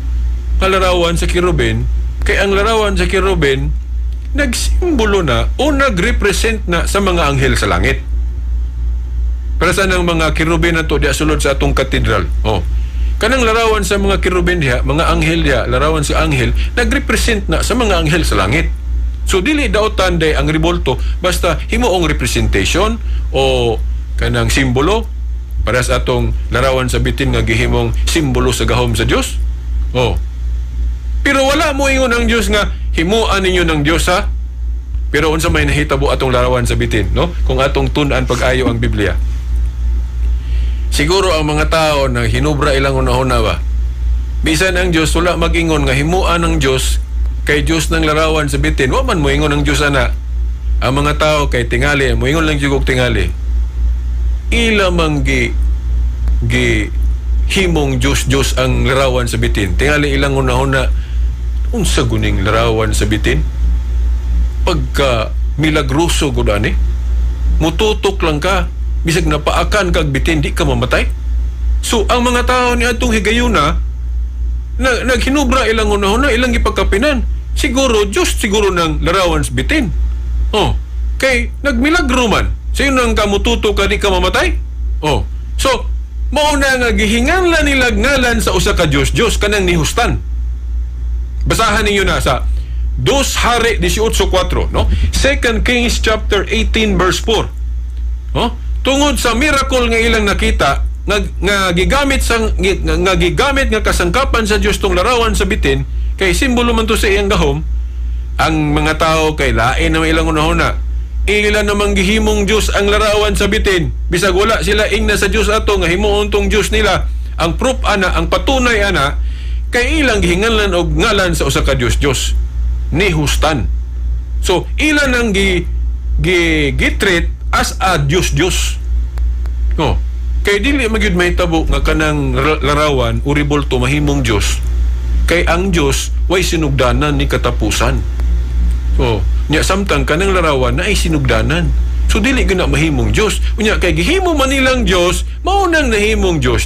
nga larawan sa kirubin kay ang larawan sa kirubin nagsimbolo na o nagrepresent na sa mga anghel sa langit. Para sa nang mga kirubin na to diya sulod sa atong katedral. Oh, kanang larawan sa mga kirubin diya, mga anghel diya, larawan sa anghel, nagrepresent na sa mga anghel sa langit. So dili daotan day ang ribulto basta himuong representation o kanang simbolo para sa atong larawan sa bitin nga gihimong simbolo sa gahom sa Dios. Oh. Pero wala mo ingon ang Dios nga himuan ninyo ng Dios ha. Pero unsa may nahitabo atong larawan sa bitin, no? Kung atong tun-an pag-ayo ang Biblia. Siguro ang mga tao na hinubra ilang una-una ba. Bisan ang Dios wala mag-ingon nga himuan ng Dios kay Dios ng larawan sa bitin, wa man mo ingon ang Dios ana. Ang mga tao kay tingali, mo ingon lang jugog tingali. Ila man gi himong Dios ang larawan sa bitin. Tingali ilang una-una unsa guning larawan sa bitin? Pagka milagroso gud ani. Mututok lang ka, bisag napaakan kag bitin di ka mamatay. So ang mga tao ni atong higayuna naghinubra ilang una-una ilang gipagkapinan. Siguro Dios siguro ng larawan sa bitin. Oh, kay nagmilagro man. Sino nang kamututo ka di ka mamatay? Oh, so mao na nga gihinganlan nila ngalan sa usa ka Dios kanang nihustan. Basahan ninyo na sa 2 Hari 18:4, no? 2 Kings chapter 18 verse 4. Oh, tungod sa miracle nga ilang nakita nga gigamit nga kasangkapan sa Dios tong larawan sa bitin kay simbolo man to sa iyang gahom, ang mga tao kay lain na ilang una-una. Ilan namang gihimong Dios ang larawan sa bitin bisag wala sila ingna sa Dios ato nga himuon tong Dios nila. Ang proof ana, ang patunay ana kay ilang gihinganlan og ngalan sa usa ka Dios ni hustan. So ilan ang gitreat as a Dios. Oh, kay dili magyud mahitabo nga kanang larawan o rebulto mahimong Dios. Kay ang Dios way sinugdanan ni katapusan. So, nya samtang kanang larawan na ay sinugdanan. So dili gyud na mahimong Dios. Unya kay gihimo man nilang Dios, mao nang nahimong Dios.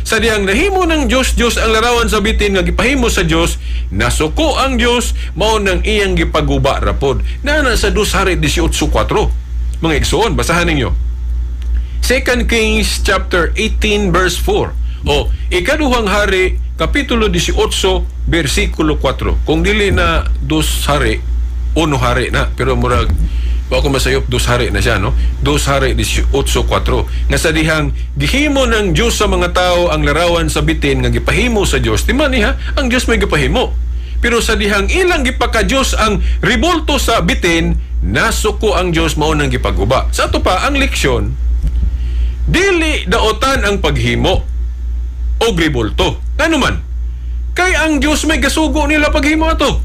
Sa diyang nahimo ng Dios ang larawan sa bitin nga gipahimo sa Dios, nasuko ang Dios, mao nang iyang gipaguba rapod. Nana sa 2 Hari 18:4. Mga igsoon, basahan ninyo. 2 Kings chapter 18 verse 4. O ikaduhang hari kapitulo 18 bersikulo 4. Kung dili na 2 Hari, 1 Hari na, pero murag wa ko masayop 2 Hari na siya, no? 2 Hari 18:4. Nga sa dihang gihimo ng Dios sa mga tao ang larawan sa bitin nga gipahimo sa Dios. Di man niya ang Dios may gipahimo. Pero sa dihang ilang gipaka Dios ang rebulto sa bitin, nasuko ang Dios mao nang gipaguba. Sa ato pa ang leksyon, dili daotan ang paghimo o rebulto. Ano man? Kay ang Dios may gasugo nila paghimo ato.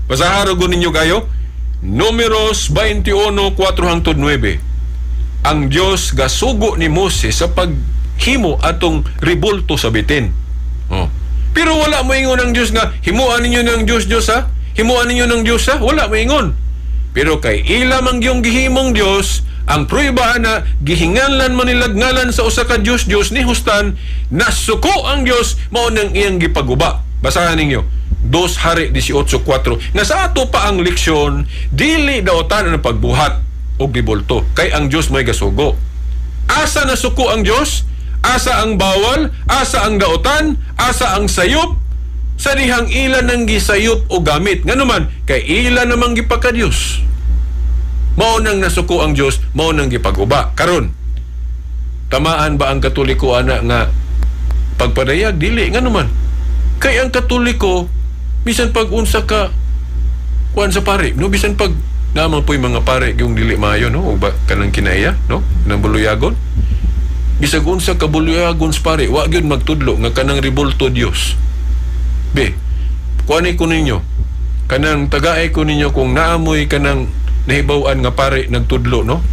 Basahan ko ninyo kayo. Números 21:4-9. Ang Dios gasugo ni Moses sa paghimo atong rebulto sa bitin. Oh. Pero wala mo ingon ang Dios nga himuan ninyo ng Dios ha? Himuan ninyo ng Dios ha? Wala mo ingon. Pero kay ila man gyung gihimong Dios, ang prueba na gihinganlan man nila ngalan sa usa ka Dios ni hustan, nasuko ang Dios mao nang iyang gipaguba. Basahan ninyo. 2 Hari 18:4. Nga sa ato pa ang leksyon, dili daotan ang pagbuhat o gibulto. Kay ang Dios may gasugo. Asa nasuko ang Dios? Asa ang bawal? Asa ang daotan? Asa ang sayop? Sa dihang ilan ng gisayop o gamit. Nga naman, kay ilan namang gipaka Dios. Mao nang nasuko ang Dios, mao nang gipaguba. Karon, tamaan ba ang Katoliko ana nga pagpadayag? Dili, nga naman. Kay ang Katoliko, bisan pag unsa ka kuan sa pare, no, bisan pag naman po'y mga pare yung dili maayo, no, o ba kanang kinaiya, no, nang buluyagon, bisag unsa ka buluyagon sa pare, wa gyud magtudlo nga kanang rebulto Dios. Be, kuanay ko ninyo, kanang tagaay ko ninyo kung naamoy kanang nahibaw-an nga pare nagtudlo, no,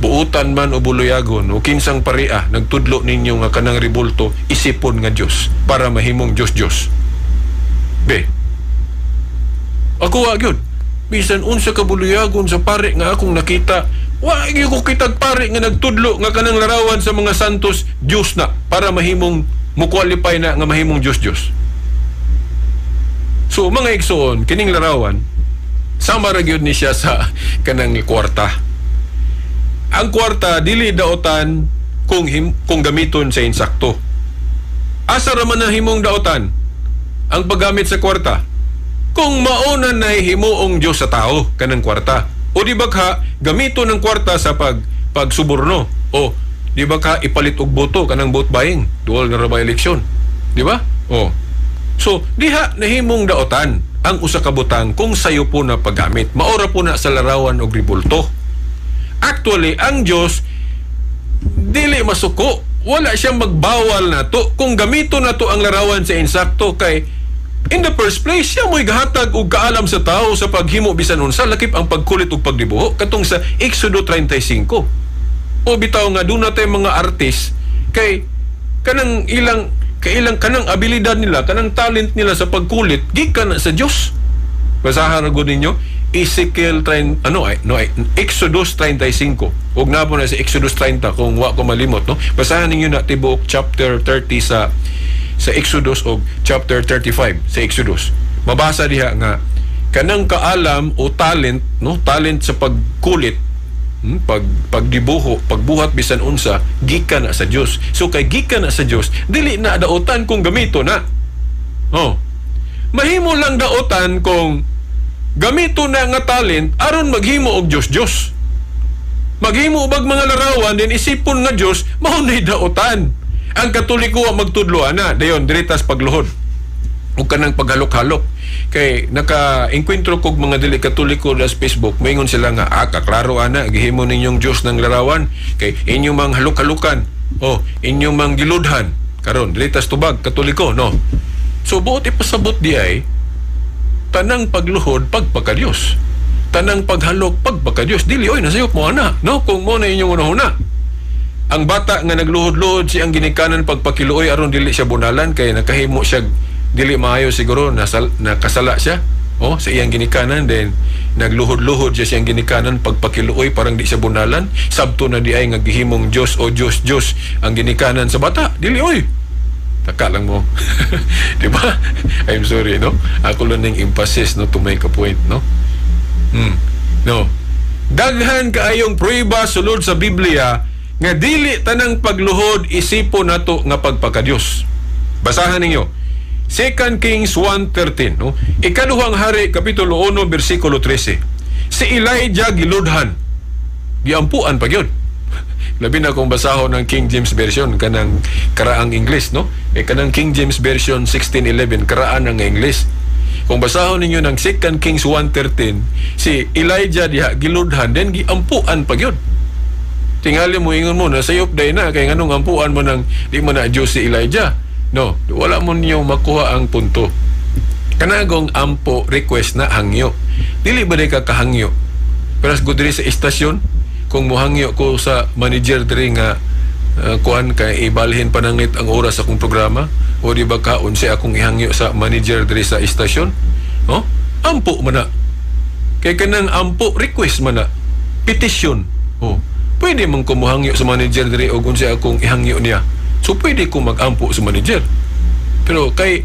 buutan man o buluyagon o kinsang paria nagtudlo ninyo nga kanang rebulto, isipon nga Dios para mahimong Dios. Be, ako wagyod. Bisan unsa ka buluyagon sa pare nga akong nakita, wagi ko kitag pare nga nagtudlo nga kanang larawan sa mga santos Dios na para mahimong mo-qualify na nga mahimong Dios. So mga igsoon, kining larawan sama ra gyud ni siya sa kanang kwarta. Ang kwarta dili daotan kung gamiton sa insakto. Asa ra man himong daotan ang paggamit sa kwarta? Kung mauna na himuong Diyos sa tao kanang kwarta. O di ba ka gamito ng kwarta sa pagsuborno? O di ba ka ipalit og boto kanang vote buying? Dual na rabay eleksyon. Di ba? O. So, diha nahimong daotan ang usa ka butang kung sayo po na paggamit. Maora po na sa larawan og rebulto. Actually, ang Diyos dili masuko. Wala siyang magbawal na to kung gamito na to ang larawan sa insakto kay in the first place siya mo'y gahatag og kaalam sa tao sa paghimo bisan unsa lakip ang pagkulit ug pagdibuho katong sa Exodo 35. O bitaw nga doon natay mga artist kay kanang ilang kanang abilidad nila, kanang talent nila sa pagkulit gikan sa Dios. Basahan ra gud ninyo Exodus 35. Ug na po na sa Exodus 30 kung wa ko malimot, no? Basahan ninyo na tibuok chapter 30 sa Exodus o chapter 35 sa Exodus. Mabasa diha nga kanang kaalam o talent, no? Talent sa pagkulit, pagdibuho, pagbuhat bisan unsa gikan na sa Dios. So kay gikan na sa Dios, dili na daotan kung gamito na. Oh. Mahimo lang daotan kung gamito na nga talent aron maghimo og Dios. Maghimo ubag mga larawan din isipon nga Dios, mao nay daotan. Ang Katoliko magtudlo ana dayon diretas pagluhod. Ug kanang paghalok-halok kay naka-enkwentro kog mga dili Katoliko sa Facebook, maingon sila nga kaklaro ana gihimo ninyong Dios ng larawan kay inyong mang halok-halukan o inyong mang giludhan karon diretas tubag Katoliko, no. So buot ipasabot di ay tanang pagluhod pagpakadiyos, tanang paghalok pagpakadiyos, dili oy nasayop mo ana, no, kung mo na inyong una-una. ang bata nga nagluhod-luhod siyang ginikanan pagpakiluoy aron dili siya bunalan kay nakahimo siya dili maayo siguro nakasala siya sa iyang ginikanan, then nagluhod-luhod siya siyang ginikanan pagpakiluoy parang di siya bunalan, sabto na di ay nga gihimong Diyos o Diyos ang ginikanan sa bata, dili oy taka lang mo. Di ba? I'm sorry, no? Ako lang ng emphasis, no, to make a point, no? No. Daghan kaayong prueba sulod sa Biblia nga dili tanang pagluhod isipon nato nga pagpakadiyos. Basahan ninyo 2 Kings 1:13, no? Ikaduhang hari kapitulo 1 bersikulo 13. Si Elijah giludhan, giampuan pa gyud. Labi na kung basahon ng King James Version kanang karaang English, no? Kanang King James Version 16:11 karaan ng English. Kung basahon ninyo ng 2 Kings 1:13, si Elijah diha giludhan then giampuan pa gyud. Tingali mo ingon mo na sayop day na kay nganong ampuan mo nang di mo na Diyos si Elijah. No, wala mo niyo makuha ang punto. Kanagong ampo request na hangyo. Dili ba day ka kahangyo? Pero good sa istasyon, kung muhangyo ko sa manager diri nga kuan kay ibalhin panangit ang oras sa akong programa, o di ba kaon si akong ihangyo sa manager diri sa istasyon, no? Ampo man na. Kay kanang ampo request man na, petition. Pwede man ko muhangyo sa manager diri og unsa akong ihangyo niya. So pwede ko magampo sa manager. Pero kay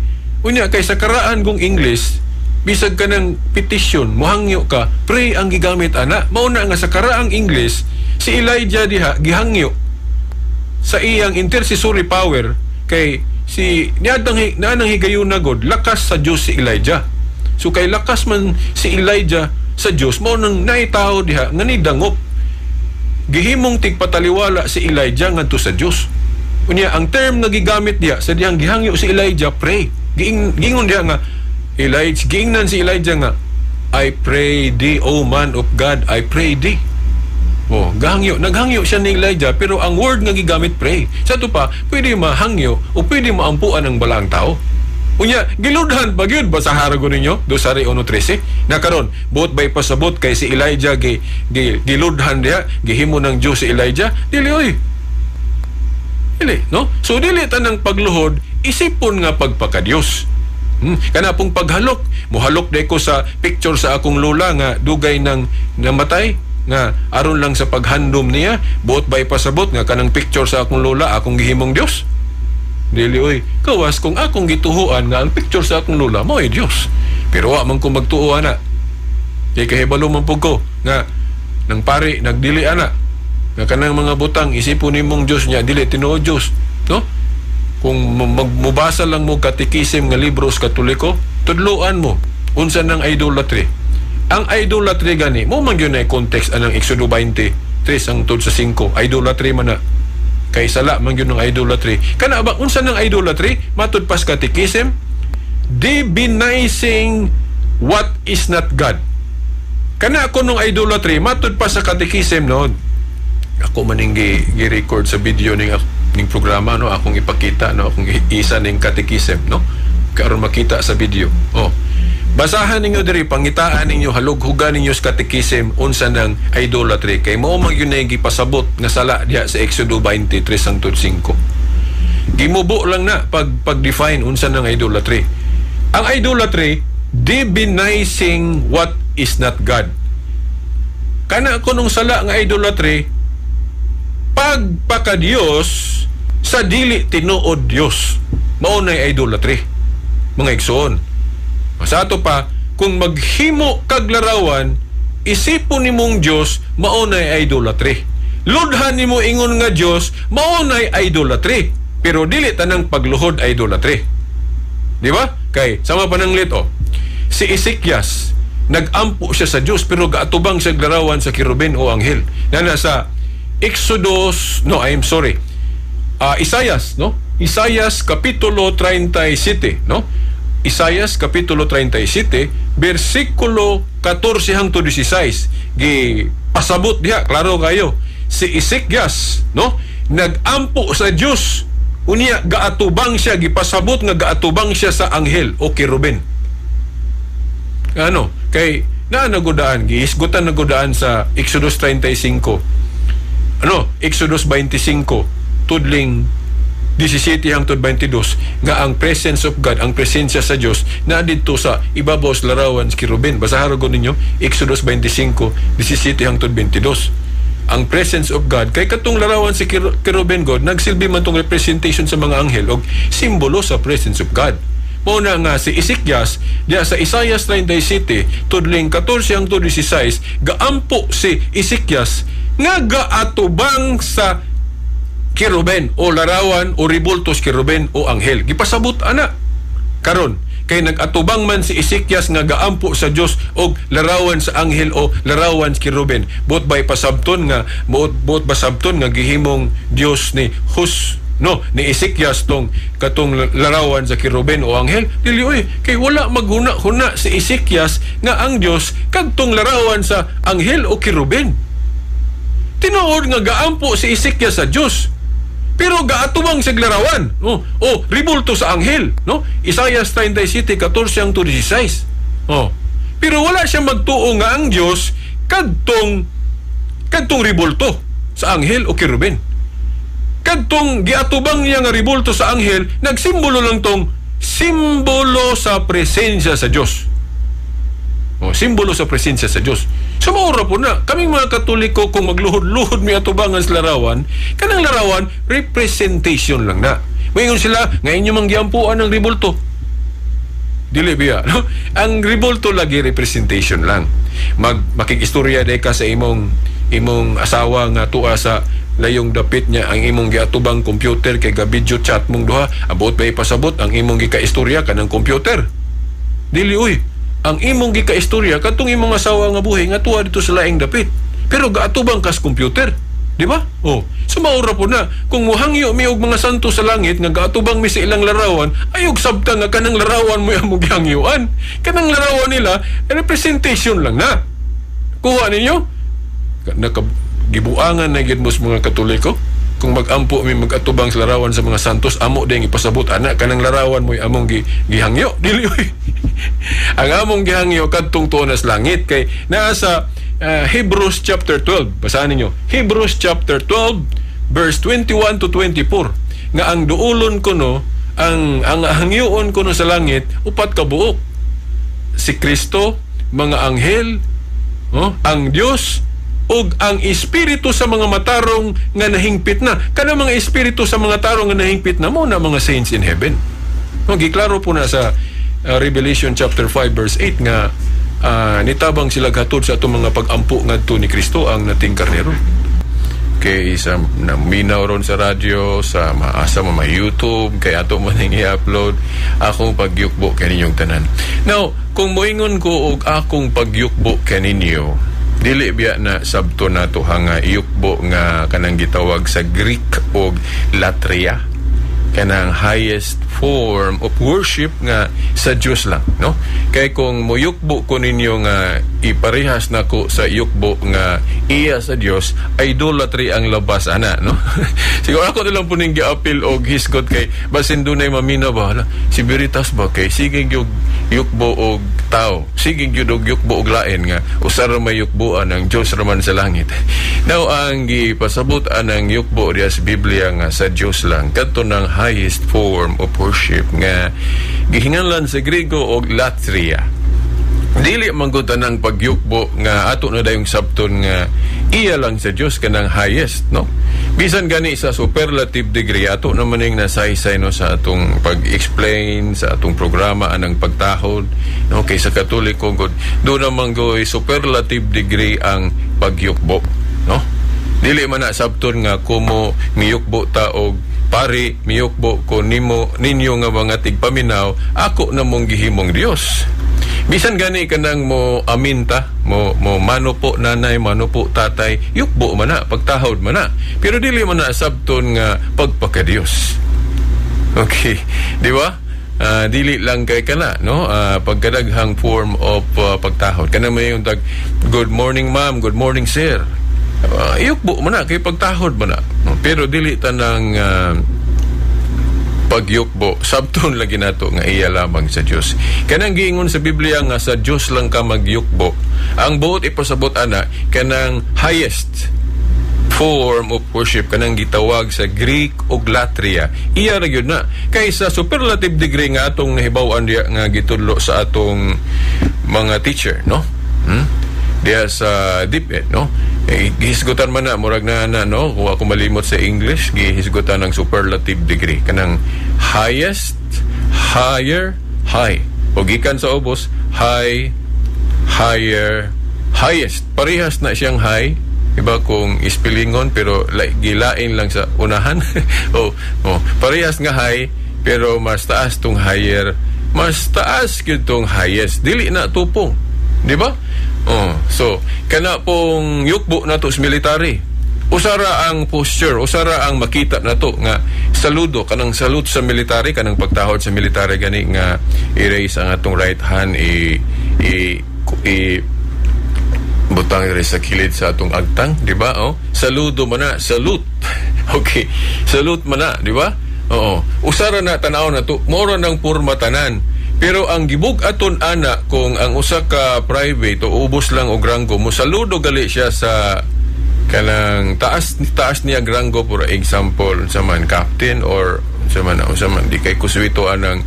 sa karaan kong English, bisag ka ng petition, muhangyo ka, pray ang gigamit ana. Mauna nga sa karaang English, si Elijah diha gihangyo sa iyang intercessory power kay si naanang higayon na God, lakas sa Diyos si Elijah. So kay lakas man si Elijah sa Diyos, mao nang naitaho diha nga ni dangop. Gihimong tigpataliwala si Elijah ngadto sa Diyos. Unya ang term nga gigamit diha sa dihang gihangyo si Elijah, pray. Gingon diha nga gingnan si Elijah nga, I pray thee, O man of God, I pray thee. Naghangyo siya ni Elijah, pero ang word nga gigamit pray. Sa ito pa, pwede mahangyo o pwede maampuan ng balaang tao. Unya, giludhan pa yun, basahara ko ninyo, dosari 1:13. Na karon, buot ba'y pasabot kay si Elijah giludhan diha, gihimo ng Diyos si Elijah, dili oy. Dili, no? So, dili tanang pagluhod, isipon nga pagpakadiyos. Kana pong paghalok, muhalok day ko sa picture sa akong lola nga dugay ng namatay, nga aron lang sa paghandom niya, buot ba'y pasabot nga kanang picture sa akong lola akong gihimong Diyos. Dili oy, kawas kung akong gituhuan nga ang picture sa akong lola mo ay Diyos. Pero wa man ko magtuo ana. Kay kahibalo man pug ko nga nang pari nagdili ana. Nga kanang mga butang isipon nimong Diyos niya dili tinuod Diyos, no? Kung mubasa lang mo katikisim nga libro sa Katoliko, tudloan mo unsa nang idolatry. Ang idolatry gani mo man gyud na context anang Exodo 20:3 ang tud sa 5, idolatry man na. Kay sala man yun ng idolatry. Kana ba unsa ng idolatry? Matud pas katikisim, divinizing what is not God. Kana ako nung idolatry, matud pa sa katikisim, no? Ako man ning gi-record sa video ning programa, no? Akong ipakita, no? Akong isa ning katikisim, no? Karon makita sa video. Basahan ninyo diri, pangitaan ninyo, halughugan ninyo sa katikisim unsa ng idolatry. Kay mao man yun na gipasabot nga sala diha sa Exodo 23:5. Gimubo lang na pag-define unsa ng idolatry. Ang idolatry, divinizing what is not God. Kana ko nung sala nga idolatry, pagpakadiyos sa dili tinuod Dios. Mao na idolatry. Mga igsoon. Sa ato pa, kung maghimo kag larawan, isipon nimong Diyos, maunay idolatry. Ludhan nimo ingon nga Diyos, maunay idolatry. Pero dili tanang pagluhod idolatry. Di ba? Kay, sama pananglit, si Ezekias, nag-ampo siya sa Diyos, pero gaatubang siya larawan sa kirubin o anghel. Na nasa Isaias, no? Isaias kapitulo 37, no? Isaias kapitulo 37 bersikulo 14 hangtod 16 pasabot diha klaro kayo si Ezekias, no, nag-ampo sa Dios unya gaatubang siya, gipasabot nga gaatubang siya sa anghel o kirubin. Kay nagodaan gihisgutan nagodaan sa Exodus 35 Exodus 25 tudling 17 hangtod 22 nga ang presence of God, ang presensya sa Dios na dito sa ibabaw sa larawan sa kirubin. Basahan ko ninyo Exodus 25 17 hangtod 22. Ang presence of God kay katong larawan si kirubin God nagsilbi man tong representation sa mga anghel og simbolo sa presence of God. Muna nga si Ezekias diya sa Isaiah 37 tudling 14 hangtod 16 gaampo si Ezekias nga gaatubang sa kiruben o larawan o ribultos kiruben o anghel. Gipasabot ana karon kay nag-atubang man si Ezekias nga gaampo sa Dios og larawan sa anghel o larawan sa kiruben. Buot bay pasabton nga buot basabton nga gihimong Dios ni ni Ezekias katong larawan sa kiruben o anghel. Dili kay wala maghuna-huna si Ezekias nga ang Dios kadtong larawan sa anghel o kiruben. Tinuod nga gaampo si Ezekias sa Dios pero gaatubang sa larawan ribulto sa anghel, Isaiah 37 14 hangtod 16. Pero wala siya magtuo nga ang Dios kadtong ribulto sa anghel o kiruben. Kadtong giatubang niya nga ribulto sa anghel, nagsimbolo lang tong simbolo sa presensya sa Dios. Simbolo sa presensya sa Dios. So maura po na, kaming mga Katoliko kung magluhod-luhod may atubangan sa larawan, kanang larawan, representation lang na. Mayroon sila, ngayon yung manggiampuan ng ribulto. Dili biya, Ang ribulto lagi representation lang. Makikistorya day ka sa imong asawa nga tuwa sa layong dapit niya ang imong giatubang computer kay ga-video chat mong duha, abot bay pasabot ang imong gikaistorya kanang computer. Dili ang imong gikaistorya katong imong asawa nga buhay nga tuwa dito sa laing dapit. Pero gaatubang kas computer, di ba? So maura po na kung muhangyo mi og mga santo sa langit nga gaatubang mi sa ilang larawan, ayog sabta nga kanang larawan mo among gihangyuan. Kanang larawan nila representation lang na. Kuha ninyo gibuangan na gid mo sa mga Katoliko kung mag-ampo mi mag-atubang sa larawan sa mga santos, amo ding ipasabot ana kanang larawan mo among gihangyo. Dili ang among gihangyo kadtong tuon sa langit kay naa sa Hebrews chapter 12. Basahan ninyo Hebrews chapter 12 verse 21 to 24 nga ang duulon kuno ang hangyoon kuno sa langit upat ka buok: si Kristo, mga anghel, ang Dios ug ang espiritu sa mga matarong nga nahingpit na. Kana mga espiritu sa mga tarong nga nahingpit na mo na mga saints in heaven. Giklaro po na sa Revelation chapter 5 verse 8 nga nitabang sila gatod sa atong mga pag-ampo ngadto ni Kristo ang nating karnero. Kay sa naminaw ron sa radyo, sa maasa mga YouTube, kay ato man i-upload akong pagyukbo kaninyong tanan. Now, kung moingon ko og akong pagyukbo kaninyo, dili biya na sabto nato nga iyukbo nga kanang gitawag sa Greek og latria, kanang highest form of worship nga sa Dios lang, kay kung moyukbo ko ninyo nga iparehas nako sa yukbo nga iya sa Dios, idolatry ang labas ana, siguro ako nilang po ning gi-appeal og hisgot kay basin dunay mamina ba si Veritas ba kay sige gyud yukbo og tao, sige gyud og yukbo og lain nga usa ra may yukboan ang Dios raman sa langit. Now ang gipasabutan ang yukbo diya sa Biblia nga sa Dios lang kadto ng highest form of worship nga gihinganlan sa Grego og latria. Dili manggutan ng pagyukbo nga ato na dayong sabton nga iya lang sa Dios kanang highest, bisan gani sa superlative degree ato naman ning nasaysay sa atong pag-explain sa atong programa anang pagtahod, kay sa Katoliko god do naman goy superlative degree ang pagyukbo, dili man na sabton nga kumo miyukbo ta og pari miyukbo ko ninyo nga mga tigpaminaw ako na mong gihimong Dios. Bisan gani kanang mo aminta, mo mano po nanay, mano po tatay, yukbo man na, pagtahod man na. Pero dili man na sabton nga pagpaka-Dios. Okay, di ba? Dili lang kay kana, pagkadaghang form of pagtahod. Kana may yung good morning ma'am, good morning sir. Yukbo man na, kay pagtahod man na. Pero dili tanang pagyukbo sabton lagi nato nga iya lamang sa Dios. Kanang giingon sa Biblia nga sa Dios lang ka magyukbo, ang buot ipasabot ana kanang highest form of worship kanang gitawag sa Greek ug latria. Iya ra gyud na kaysa superlative degree nga atong nahibaw-an diya nga gitudlo sa atong mga teacher, no? Diya sa DepEd, no? Gihisgutan man na murag na no, kung ako malimot sa English, gihisgutan ng superlative degree kanang highest, higher, high. O gikan sa ubos, high, higher, highest. Parehas na siyang high. Iba kung ispelingon pero like gilain lang sa unahan. Parehas nga high pero mas taas tong higher, mas taas gyud tong highest. Dili na tupong, di ba? So kana pong yukbo nato sa military, usara ang posture, usara ang makita nato nga saludo, kanang salute sa military, kanang pagtahod sa military gani nga i-raise ang atong right hand, butang rin sa kilid sa atong agtang, di ba? Saludo man na, salute. Okay, salute man na, di ba? Usara na tanaw na to, mora ng purma tanan. Pero ang gibug aton ana kung ang usa ka private o ubos lang og ranggo mo, saludo gali siya sa kanang taas niya ranggo, for example, sa man captain or sa man di kay kuswito anang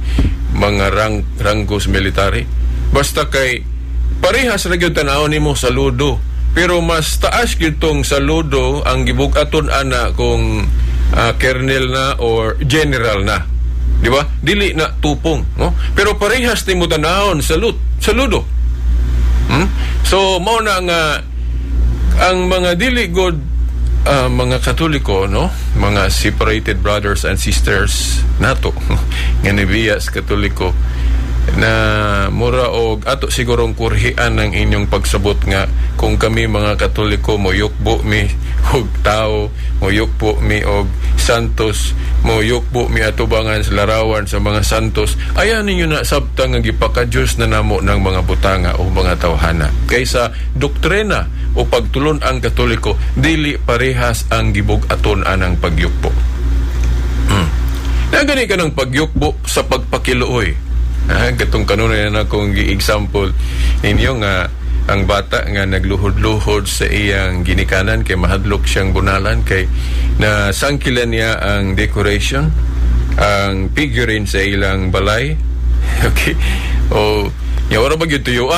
mga ranggos military. Basta kay parehas ra gyud tan-aw nimo saludo, pero mas taas gyud tong saludo ang gibug-aton ana kung colonel na or general na, di ba? Dili na tupong, no? Pero parehas nimo tan-awon saludo. So mao na nga ang mga dili good mga Katoliko, no, mga separated brothers and sisters nato nga nibiyas Katoliko, na mura og ato sigurong kurhian ng inyong pagsabot nga kung kami mga Katoliko moyukbo mi og tao, moyukbo mi og santos, moyukbo mi atubangan sa larawan sa mga santos, ayan ninyo na sabtang nga gipakadyos na namo ng mga butanga o mga tawhana. Kaysa doktrina o pagtulon ang Katoliko, dili parehas ang gibug-aton anang pagyukbo. Nagani ka ng pagyukbo sa pagpakiluoy. Gatong kanunay na akong gi-example ninyo nga ang bata nga nagluhod-luhod sa iyang ginikanan kay mahadlok siyang bunalan kay na sangkilan niya ang decoration, ang figurine sa ilang balay. Okay, nya wala ba gyud tuyo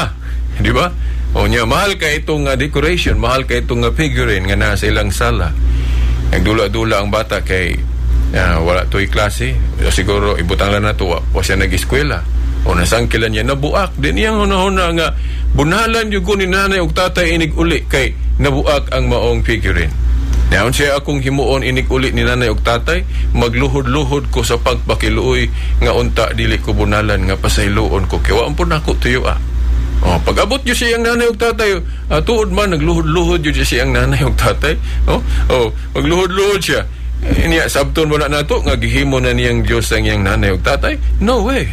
di ba? Nya mahal ka itong decoration, mahal ka itong figurine nga nasa ilang sala. Nagdula-dula ang bata kay wala to'y klase, siguro ibutang lang na to, o siya nag-eskwela o nasangkilan niya, nabuak din iyang hunahuna nga bunalan yung ni nanay o tatay inig uli kay nabuak ang maong figurine. Naon siya akong himuon inig uli ni nanay o tatay, magluhod-luhod ko sa pagpakiluoy nga unta dili ko bunalan nga pasayloon ko kaya waan po na ako tuyo pag-abot yun siyang nanay o tatay, tuod man nagluhod-luhod yun siyang nanay o tatay, magluhod-luhod siya. Niya sabton mo na nato nga gihimo na niyang Diyos ang iyang nanay ug tatay. No way.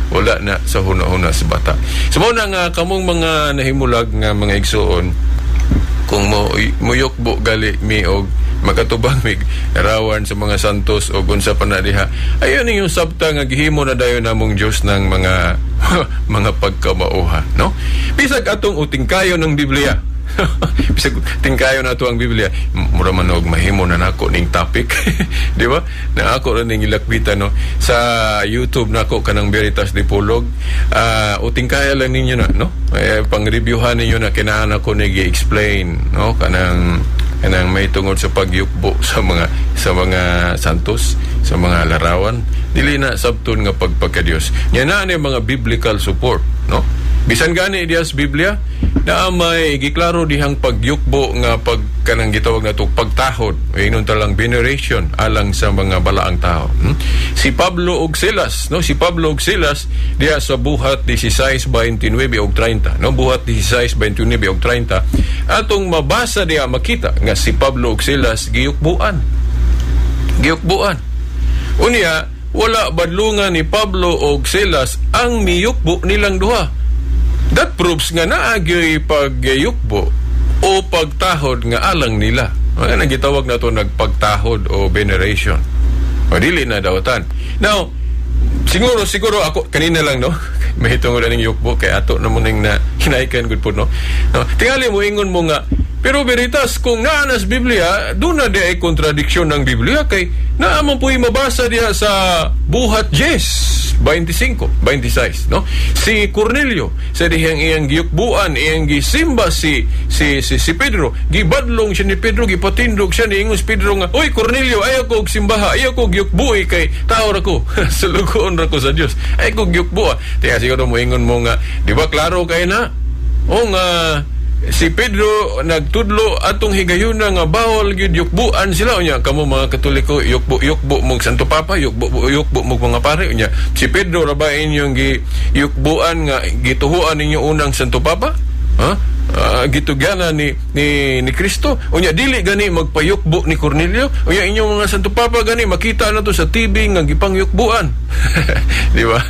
Wala na sa huna-huna sa bata. So mo na nga kamong mga nahimulag nga mga igsuon, kung muyokbo gali mi og makatubang mig rawan sa mga santos o unsa pa na diha, ayon yung sabta nga gihimo na dayon namong Diyos ng mga mga pagkamauha, no? Bisag atong utingkayo ng Biblia. Bisag tingkayo na to ang Biblia, mura man og mahimo na nako ning topic. Di ba? Na ako rin ning ilakbitan, no, sa YouTube nako kanang Veritas Dipolog. Utingkaya lang ninyo na, no, pang-reviewhan ninyo na kinahanglan ako ni gi-explain, no, kanang may tungod sa pagyukbo sa mga santos, sa mga larawan. Dili na sabton nga pagpakadiyos. Nya na ni mga biblical support, no? Bisan gani diya sa Biblia na may giklaro dihang pagyukbo nga kanang gitawag nato pagtahod, inon talang veneration alang sa mga balaang tao. Si Pablo og Silas, no, si Pablo og Silas diya sa buhat 16:29 og 30, no, buhat 16:29 og 30, atong mabasa diya makita nga si Pablo og Silas giyukbuan. Unya wala badlungan ni Pablo og Silas ang miyukbo nilang duha. That proves nga naagyo'y pagyukbo o pagtahod nga alang nila. Ano ang gitawag na ito nagpagtahod o veneration. O dili na dawatan. Now, siguro ako, kanina lang, no? May tungod na ning yukbo, kaya ato na mo ning na hinaikan good po, no? Tingali mo, ingon mo nga, Pero veritas, kung naanas Biblia, doon na di ay kontradiksyon ng Biblia kay naaman po'y mabasa diya sa Buhat 10, 25, 26, no? Si Cornelio, sa dihang iyang giyukbuan, iyang gisimba si Pedro, gibadlong siya ni Pedro, gipatindog siya ni ingos Pedro nga, "Oy Cornelio, ayaw ko simbaha, ayaw ko giyukbuhi kay tao ra ko." Sulugoon ra ko sa Dios. Ay ko giyukbuha. Tiya siguro mo ingon mo nga, di ba klaro kay na? O nga si Pedro nagtudlo atong higayuna nga bawal gyud yukbuan sila unya kamo mga Katoliko yukbo mong Santo Papa yukbo mong mga pare unya si Pedro ra ba inyong yukbuan nga gituhuan ninyo unang Santo Papa gitugana ni Kristo unya dili gani magpayukbo ni Cornelio unya inyong mga Santo Papa gani makita na to sa TV nga gipangyukbuan. Di ba?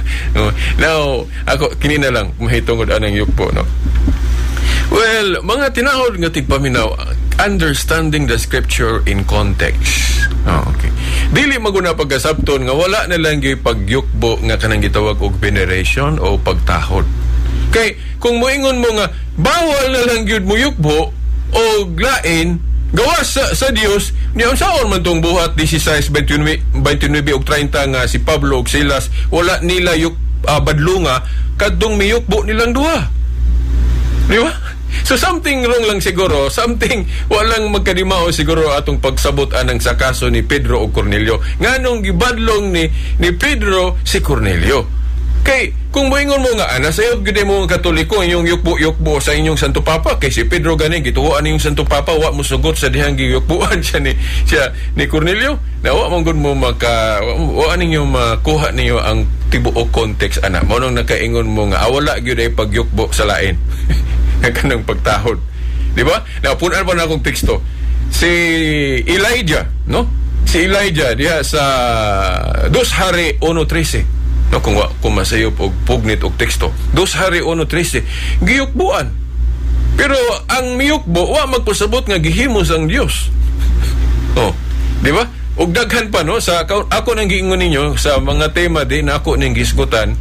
Now ako kinina lang mahitungod anang yukbo, no? Well, mga tinahod nga tigpaminaw, understanding the scripture in context. Okay. Dili maguna pagkasabton nga wala na lang gyud pagyukbo nga kanang gitawag og veneration o pagtahod. Kay kung moingon mo nga bawal na lang gyud mo yukbo o lain gawas sa Dios, niya unsaon man tong Buhat 16, 29 ug 30 nga si Pablo ug Silas wala nila badlunga kadtong miyukbo nilang duha. Di ba? So something wrong lang siguro, something walang magkadimao siguro atong pagsabot anang sa kaso ni Pedro o Cornelio. Nganong gibadlong ni Pedro si Cornelio. Kay kung moingon mo nga nasayod gyud mo mga Katoliko inyong yukbo sa inyong Santo Papa kay si Pedro gani gituoan niyong Santo Papa wa mo sugot sa dihang giyukbuan siya ni Cornelio. Na wa man gud mo wa ninyo makuha niyo ang tibuok context ana. Mao nang nakaingon mo nga wala gyud ay pagyukbo sa lain. Kanang pagtahod. Di ba? Napunan pa na akong teksto. Si Elijah, no? Si Elijah diha sa 2 Hari 1:13. No, kung masayop og pugnit og teksto. 2 Hari 1:13. Giyukbuan. Pero ang miyukbo wa magpasabot nga gihimos ang Dios. Oh, di ba? Og daghan pa no sa ako nang giingon ninyo sa mga tema din na ako ning gisgutan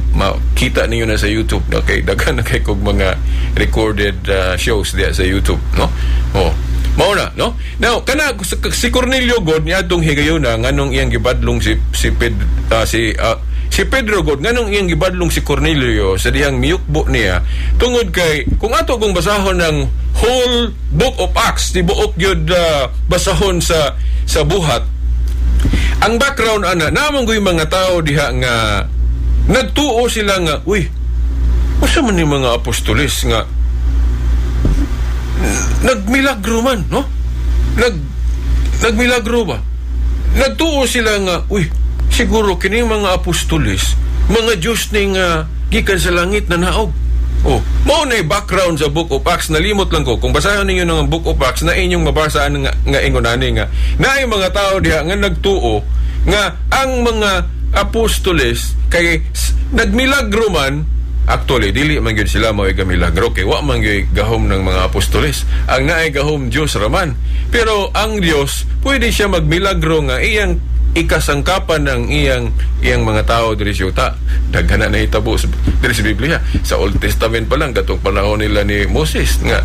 makita ninyo na sa YouTube, okay? Daghan na kay kog mga recorded shows diya sa YouTube, no? Oh, mao na, no? Now kana si Cornelio god niadtong higayuna nganong iyang gibadlong si Pedro god nganong iyang gibadlong si Cornelio sa dihang miyukbo niya tungod kay kung ato kung basahon ng whole book of Acts di buok gyud basahon sa Buhat ang background ana namang goy mga tao diha nga nagtuo sila nga uy usa man ni mga apostoles nga nagmilagro man, no? Nagmilagro ba? Nagtuo sila nga uy siguro kini mga apostoles mga Diyos ning gikan sa langit na naog. Oh, mao na background sa Book of Acts. Nalimot lang ko kung basahan ninyo ng Book of Acts na inyong mabasa nga ingonani nga naay mga tao diha nga nagtuo nga ang mga apostoles kay nagmilagro man. Actually dili man gyud sila mao gamilagro kay wa man gyud gahom ng mga apostoles. Ang naay gahom Dios raman. Pero ang Dios pwede siya magmilagro nga iyang ikasangkapan ng iyang mga tao diri sa yuta. Daghan na hitabo diri sa Biblia. Sa Old Testament pa lang katong panahon nila ni Moses nga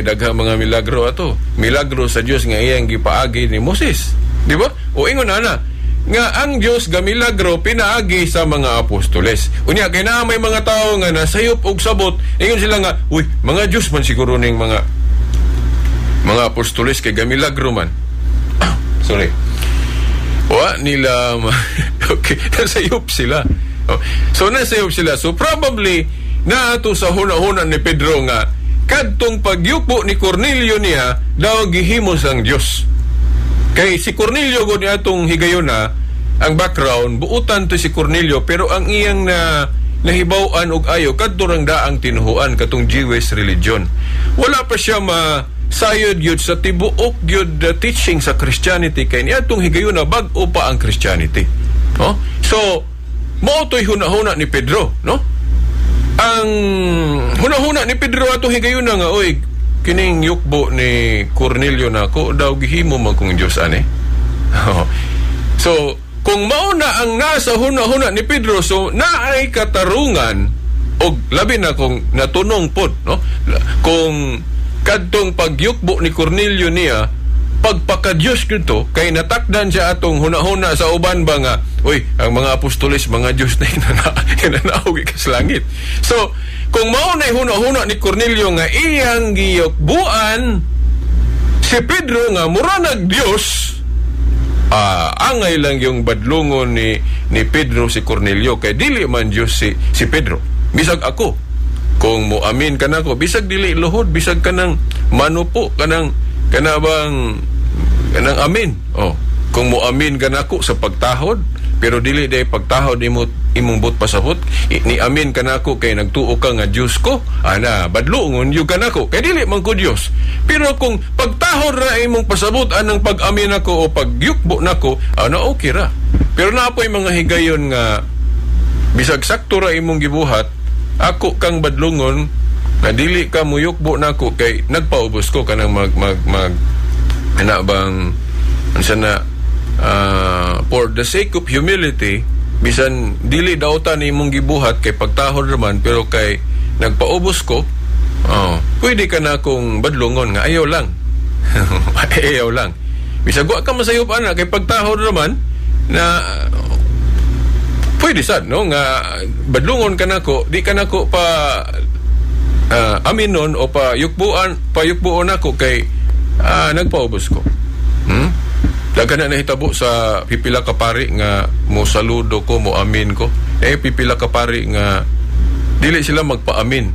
daghang mga milagro ato. Milagro sa Dios nga iyang gipaagi ni Moses. Di ba? O ingon ana nga ang Dios gamilagro pinaagi sa mga apostoles. Unya kay na may mga tao nga nasayop og sabot, ingon sila nga, uy, mga Dios man siguro ning mga apostoles kay gamilagro man. Sorry. Wa nila okay, nasayop sila. So nasayop sila. So probably na ato sa huna-huna ni Pedro nga kadtong pagyupo ni Cornelio niya daw gihimos ang Dios. Kay si Cornelio gud ni atong higayuna ang background buutan to si Cornelio pero ang iyang nahibaw-an og ayo kadto rang daang tinuhuan katong Jewish religion. Wala pa siya sayod yun sa tibuok yun teaching sa Christianity kay niadtong higayuna bag-o pa ang Christianity, no? So mao toy hunahuna ni Pedro, no? Ang hunahuna ni Pedro atong higayuna nga oy kining yukbo ni Cornelio na ko daw gihimo man kung Dios ani. So kung mao na ang nasa hunahuna ni Pedro, so naay katarungan og labi na kung natunong pod, no? kung kadtong pagyukbo ni Cornelio niya pagpaka-Diyos kito kay natakdan siya atong huna-huna sa uban ba nga uy, ang mga apostoles mga Diyos na hinanaog sa langit. So kung mao na huna-huna ni Cornelio nga iyang giyukbuan si Pedro nga mura nag Diyos, angay lang yung badlungon ni Pedro si Cornelio kay dili man Diyos si Pedro. Bisag ako kung mo amin ka na ko, bisag dili luhod, bisag kanang manupo kanang amin. Kung mo amin ka na ko sa pagtahod, pero dili day pagtahod imong but pasabot, ni amin ka na ko kay nagtuo ka nga Diyos ko, badlungon yung ka na ko, kay dili man ko Diyos. Pero kung pagtahod ra imong pasabot, anang pag-amin ako o pagyukbo na ko, okay ra. Pero napoy mga higayon nga, bisag sakto ra imong gibuhat, ako kang badlungon, na dili ka muyukbo na ko, kay nagpaubos ko kanang for the sake of humility, bisan dili dautan imong gibuhat kay pagtahod raman, pero kay nagpaubos ko, pwede ka na akong badlungon nga ayaw lang. Ayaw lang. Bisag wa ka masayop ana kay pagtahod raman na pwede sad no nga badlungon ka na ko, di ka na ko pa aminon o payukbuon ako kay nagpaubos ko. Daghan na nahitabo sa pipila ka pari nga mo saludo ko, mo amin ko. Pipila ka pari nga dili sila magpaamin.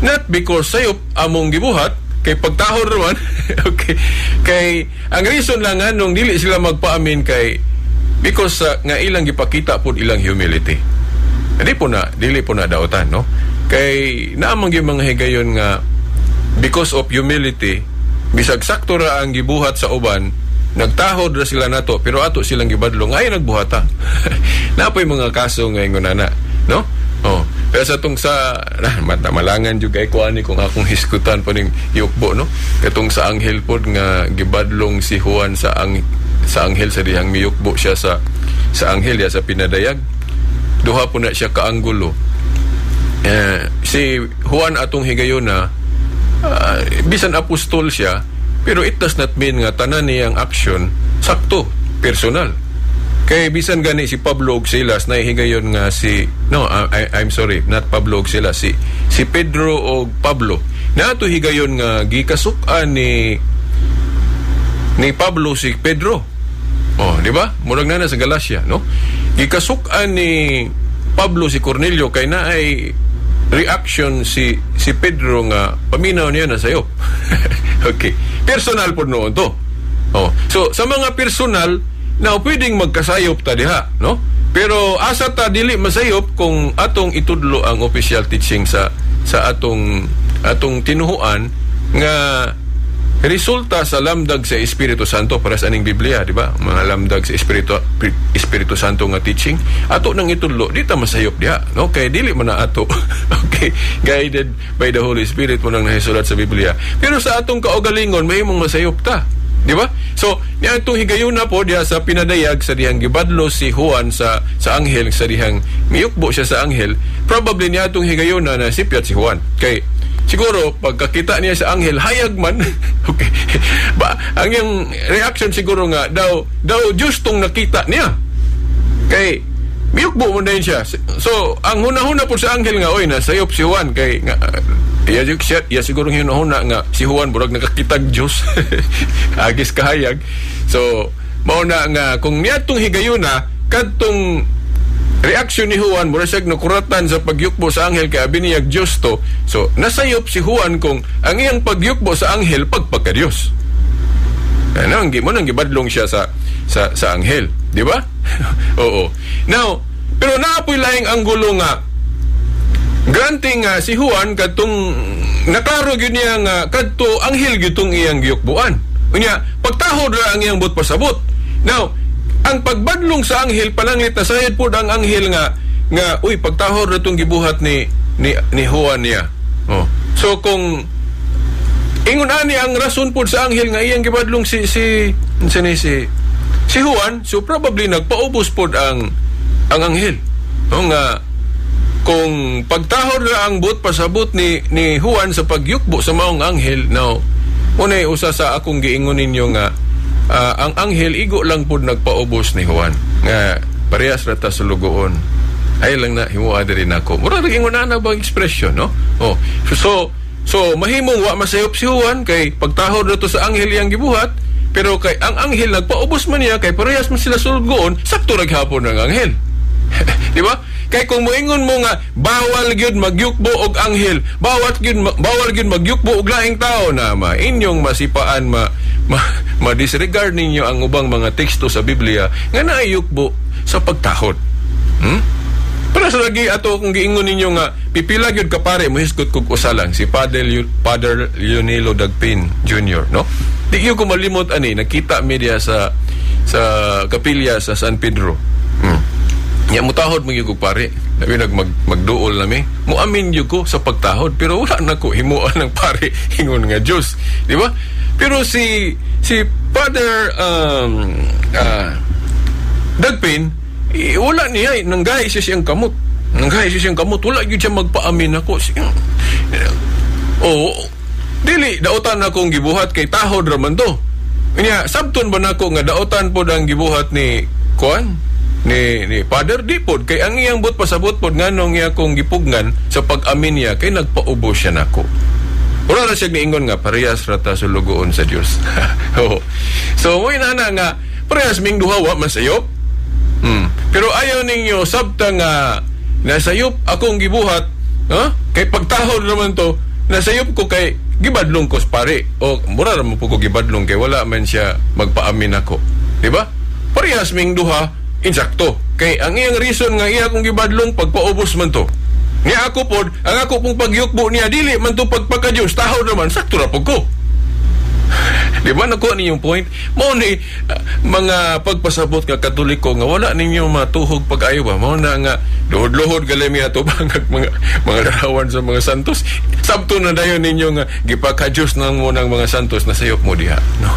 Not because sayop among gibuhat kay pagtahod raman. Okay. Kay ang reason lang nga nung dili sila magpaamin kay because nga ilang gipakita pud ilang humility. Dili po na dautan no. Kay naamang yung mga higayon nga because of humility, bisag sakto ra ang gibuhat sa uban, nagtahod ra sila nato pero ato silang gibadlong ay nagbuhata. Napoy mga kaso ngayon nana no. Pero sa tong sa matamalangan jud kay kuani kung akong hiskutan pa ning yukbo no, katong sa anghel pod nga gibadlong si Juan sa anghel sa dihang miyukbo siya sa anghel ya sa pinadayag, duha po na siya kaanggulo. Si Juan atong higayona, bisan apostol siya, pero it does not mean nga tanan niyang action sakto, personal. Kay bisan gani si Pablo og Silas na higayon nga I'm sorry, not Pablo og Silas, si Pedro og Pablo. Nato higayon nga gikasuk-an ni Pablo si Pedro. Di ba? Murag na sa Galacia, no? Gikasuk-an ni Pablo si Cornelio kay na ay reaction si Pedro nga paminaw niya na sayop. Okay. Personal po noon to. So sa mga personal na pwedeng magkasayop ta diha, no? Pero asa ta dili masayop kung atong itudlo ang official teaching sa atong tinuhuan nga resulta sa lamdag sa Espiritu Santo para sa aning Biblia, di ba? Mga lamdag sa Espiritu Santo nga teaching. Ato nang itudlo, di ta masayop diha, no? Kay dili man na ato. Okay, guided by the Holy Spirit mo nang nahisulat sa Biblia. Pero sa atong kaugalingon, may mong masayop ta. Di ba? So, niya itong higayuna po diya sa pinadayag sa dihang gibadlo si Juan sa anghel, sa dihang miyukbo siya sa anghel, probably niya itong higayuna na sipyat si Juan. Kay siguro pagkakita niya sa anghel hayag man. Okay. Ang yung reaction siguro nga daw Diyos tong nakita niya. Kay miyukbo mo din siya. So, ang huna-huna po sa anghel nga, nasayop si Juan kay nga iya siguro hinahuna nga si Juan burag nakakitag Diyos. Agis kahayag. So mauna nga kung niyatong higayuna kadtong reaction ni Juan mura siya nakuratan sa pagyukbo sa anghel kay abiniyag Diyos to. So nasayop si Juan kung ang iyang pagyukbo sa anghel pagpaka-Diyos. Ano ang nang gibadlong siya sa anghel, di ba? Oo. Now, pero naapoy laing anggulo nga granting si Juan katong naklaro gyud niya nga kadto anghel gyud tong iyang giyukbuan. Unya pagtahod ra ang iyang but pasabot. Now, ang pagbadlong sa anghel pananglit na sayad pod ang anghel nga pagtahod ra tong gibuhat ni Juan niya. So kung ingon ani ang rason pod sa anghel nga iyang gibadlong si Juan, so probably nagpaubos pod ang anghel. Nga kung pagtahod ra ang but pasabot ni Juan sa pagyukbo sa maong anghel, now unay usa sa akong giingon ninyo nga ang anghel igo lang pud nagpaubos ni Juan nga parehas ra ta sulugoon. Ay lang na himuha diri nako. Mura ra ingon ana bang expression, no? So mahimong wa masayop si Juan kay pagtahod ra to sa anghel yang gibuhat, pero kay ang anghel nagpaubos man niya kay parehas man sila sulugoon, sakto ra gyapon ang anghel. Di ba? Kay kung moingon mo nga bawal gyud magyukbo og anghel, bawal gyud magyukbo og laing tao, na inyong masipaan ma-disregard ninyo ang ubang mga teksto sa Biblia nga naayukbo sa pagtahod. Para sa lagi ato kung giingon ninyo nga pipila gyud ka pare mohisgot kog usalang si Father Leonilo Dagpin Jr., no? Di gyud ko malimot ani nakita media sa kapilya sa San Pedro. Nya mutahod mo gyud pare. Labi magduol nami. Muamin gyud ko sa pagtahod pero wala na ko himuan ng pare ingon nga Dios, di ba? Pero si Father Dagpin, wala niya nanggahi siya siyang kamot. Wala gyud siya magpaamin ako. Dili daotan akong gibuhat kay tahod ra man to. Nya sabton ba nako nga daotan pod ang gibuhat ni Kuan? Ni Father Dipod kay ang iyang but pasabot pod nganong iya kong gipugnan sa pag-amin niya kay nagpaubos siya nako. Wala na siya niingon nga parehas rata sulugoon sa Dios. So mo inana nga parehas ming duha wa masayop. Pero ayaw ninyo sabta nga nasayop akong gibuhat, kay pagtahod naman to nasayop ko kay gibadlong ko pare o mura ra mo po ko gibadlong kay wala man siya magpaamin ako, di ba? Parehas ming duha insakto. Kay ang iyang reason nga iya kong gibadlong pagpaubos man to. Nga ako pod, ang ako pong pagyukbo niya dili man to pagpaka-Diyos, tahod naman sakto ra pud ko. Di ba nakuha ninyong point? Mao ni mga pagpasabot nga Katoliko nga wala ninyo matuhog pag-ayo ba? Mao na nga luhod-luhod galemi ato mga larawan sa mga santos. Sabto na dayon ninyo nga gipaka-Diyos nang mo ng mga santos na sayop mo diha, no?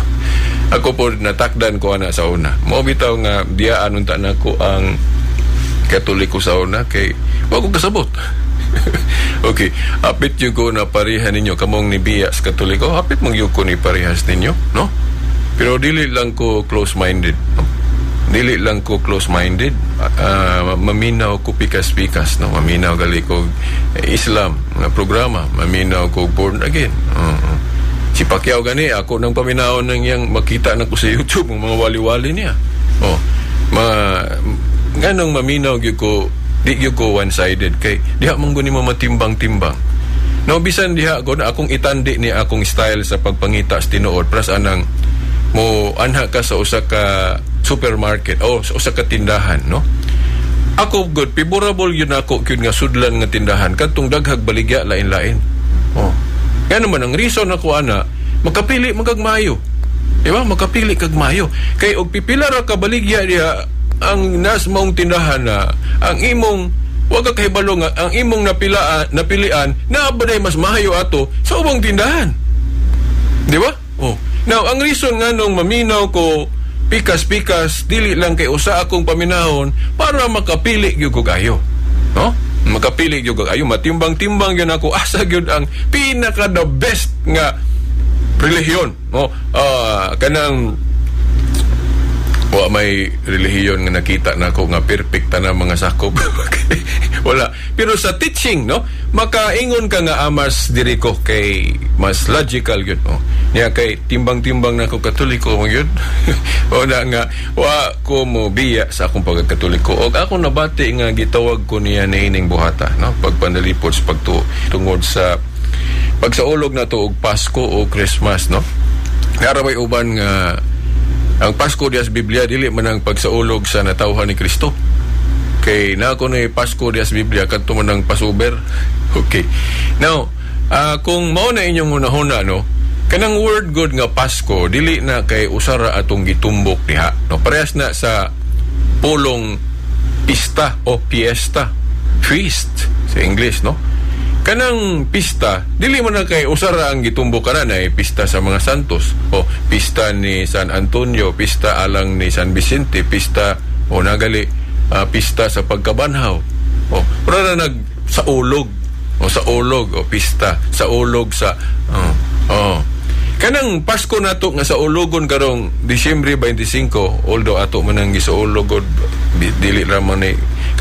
Ako po natakdan ko ana sa una. Mao bitaw nga diaan unta nako ang Katoliko sa una kay wa ko kasabot. Okay, apit yung ko na parihan ninyo kamong ni biya sa Katoliko, apit mong yung ko ni parihas ninyo, no? Pero dili lang ko close-minded, no? Dili lang ko close-minded, maminaw ko pikas-pikas, no? Maminaw gali ko Islam na programa, maminaw ko born again. Si Pacquiao gani ako nang paminaw nang yang makita na ko sa YouTube ng mga wali-wali niya. Ganong maminaw gyud ko, di gyud ko one-sided kay diha mong guni mo matimbang-timbang. No bisan diha ko na akong itandi ni akong style sa pagpangita sa tinuod pras anang mo anha ka sa usa ka supermarket o sa usa ka tindahan, no? Ako good favorable yun ako kyud nga sudlan nga tindahan kadtong daghag baligya lain-lain. Yan naman ang reason ako ana makapili magagmayo. Di ba? Makapili kag mayo. Kay og pipila ra ka baligya diha ang nas maong tindahan na ang imong wag ka kahibalo nga ang imong napilian na baday mas mahayo ato sa ubang tindahan. Di ba? Now, ang reason nga nung maminaw ko pikas-pikas dili lang kay usa akong paminahon para makapili gyud ko kayo. No? Makapili gyud ko kayo, matimbang-timbang gyud ako asa gyud ang pinaka the best nga relihiyon, no? Kanang may relihiyon nga nakita na ako nga perfect na mga sakop. Okay. Wala. Pero sa teaching, no, makaingon ka nga amas diri ko kay mas logical yun, no? Niya kay timbang-timbang na ako Katoliko mo yun. O na nga wa ko mo biya sa akong pagkatoliko. O ako nabati nga gitawag ko niya na ining buhata, no? Pagpandalipod sa tungod sa pagsaulog na to og Pasko o Christmas, no? Naramay uban nga ang Pasko dias Biblia dili man ang pagsaulog sa natawhan ni Kristo. Kay na ako ni Pasko dias Biblia kadto man ang Passover. Okay. Now, kung mao na inyong hunahuna, no, kanang word good nga Pasko dili na kay usara atong gitumbok diha, no? Parehas na sa pulong pista o fiesta, feast sa English, no? Kanang pista dili man na kay usara ang gitumbok kana na pista sa mga santos o pista ni San Antonio, pista alang ni San Vicente, pista o nagali pista sa pagkabanhaw. Para na sa ulog o pista sa ulog sa kanang Pasko nato nga sa ulogon karong Disyembre 25, although ato man ang gisaulog dili ra man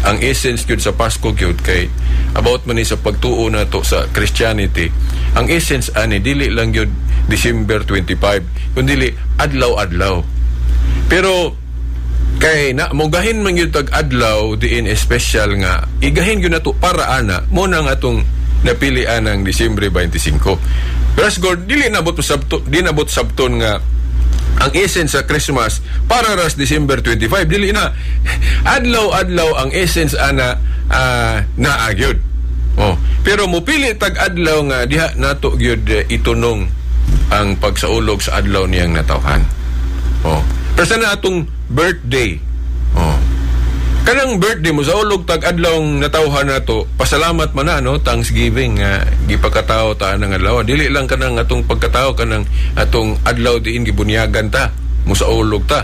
ang essence gyud sa Pasko gyud kay about man sa pagtuo nato sa Christianity. Ang essence ani dili lang gyud December 25 kundi adlaw-adlaw. Pero kay na mogahin man gyud tag adlaw diin special nga igahin gyud nato para ana mo nang atong napilian ng Disyembre 25. Pero God dili nabot sabton nga ang essence sa Christmas para ras December 25 dili na adlaw-adlaw ang essence ana naagyod. Pero mupili tag adlaw nga diha nato gyud itunong ang pagsaulog sa adlaw niyang natawhan. Pero sana atong birthday. Kanang birthday mo sa ulog tag adlaw natawhan nato, pasalamat man na Thanksgiving nga gipakatao ta nang adlaw. Dili lang kanang atong pagkatao kanang atong adlaw diin gibunyagan ta mo sa ulog ta.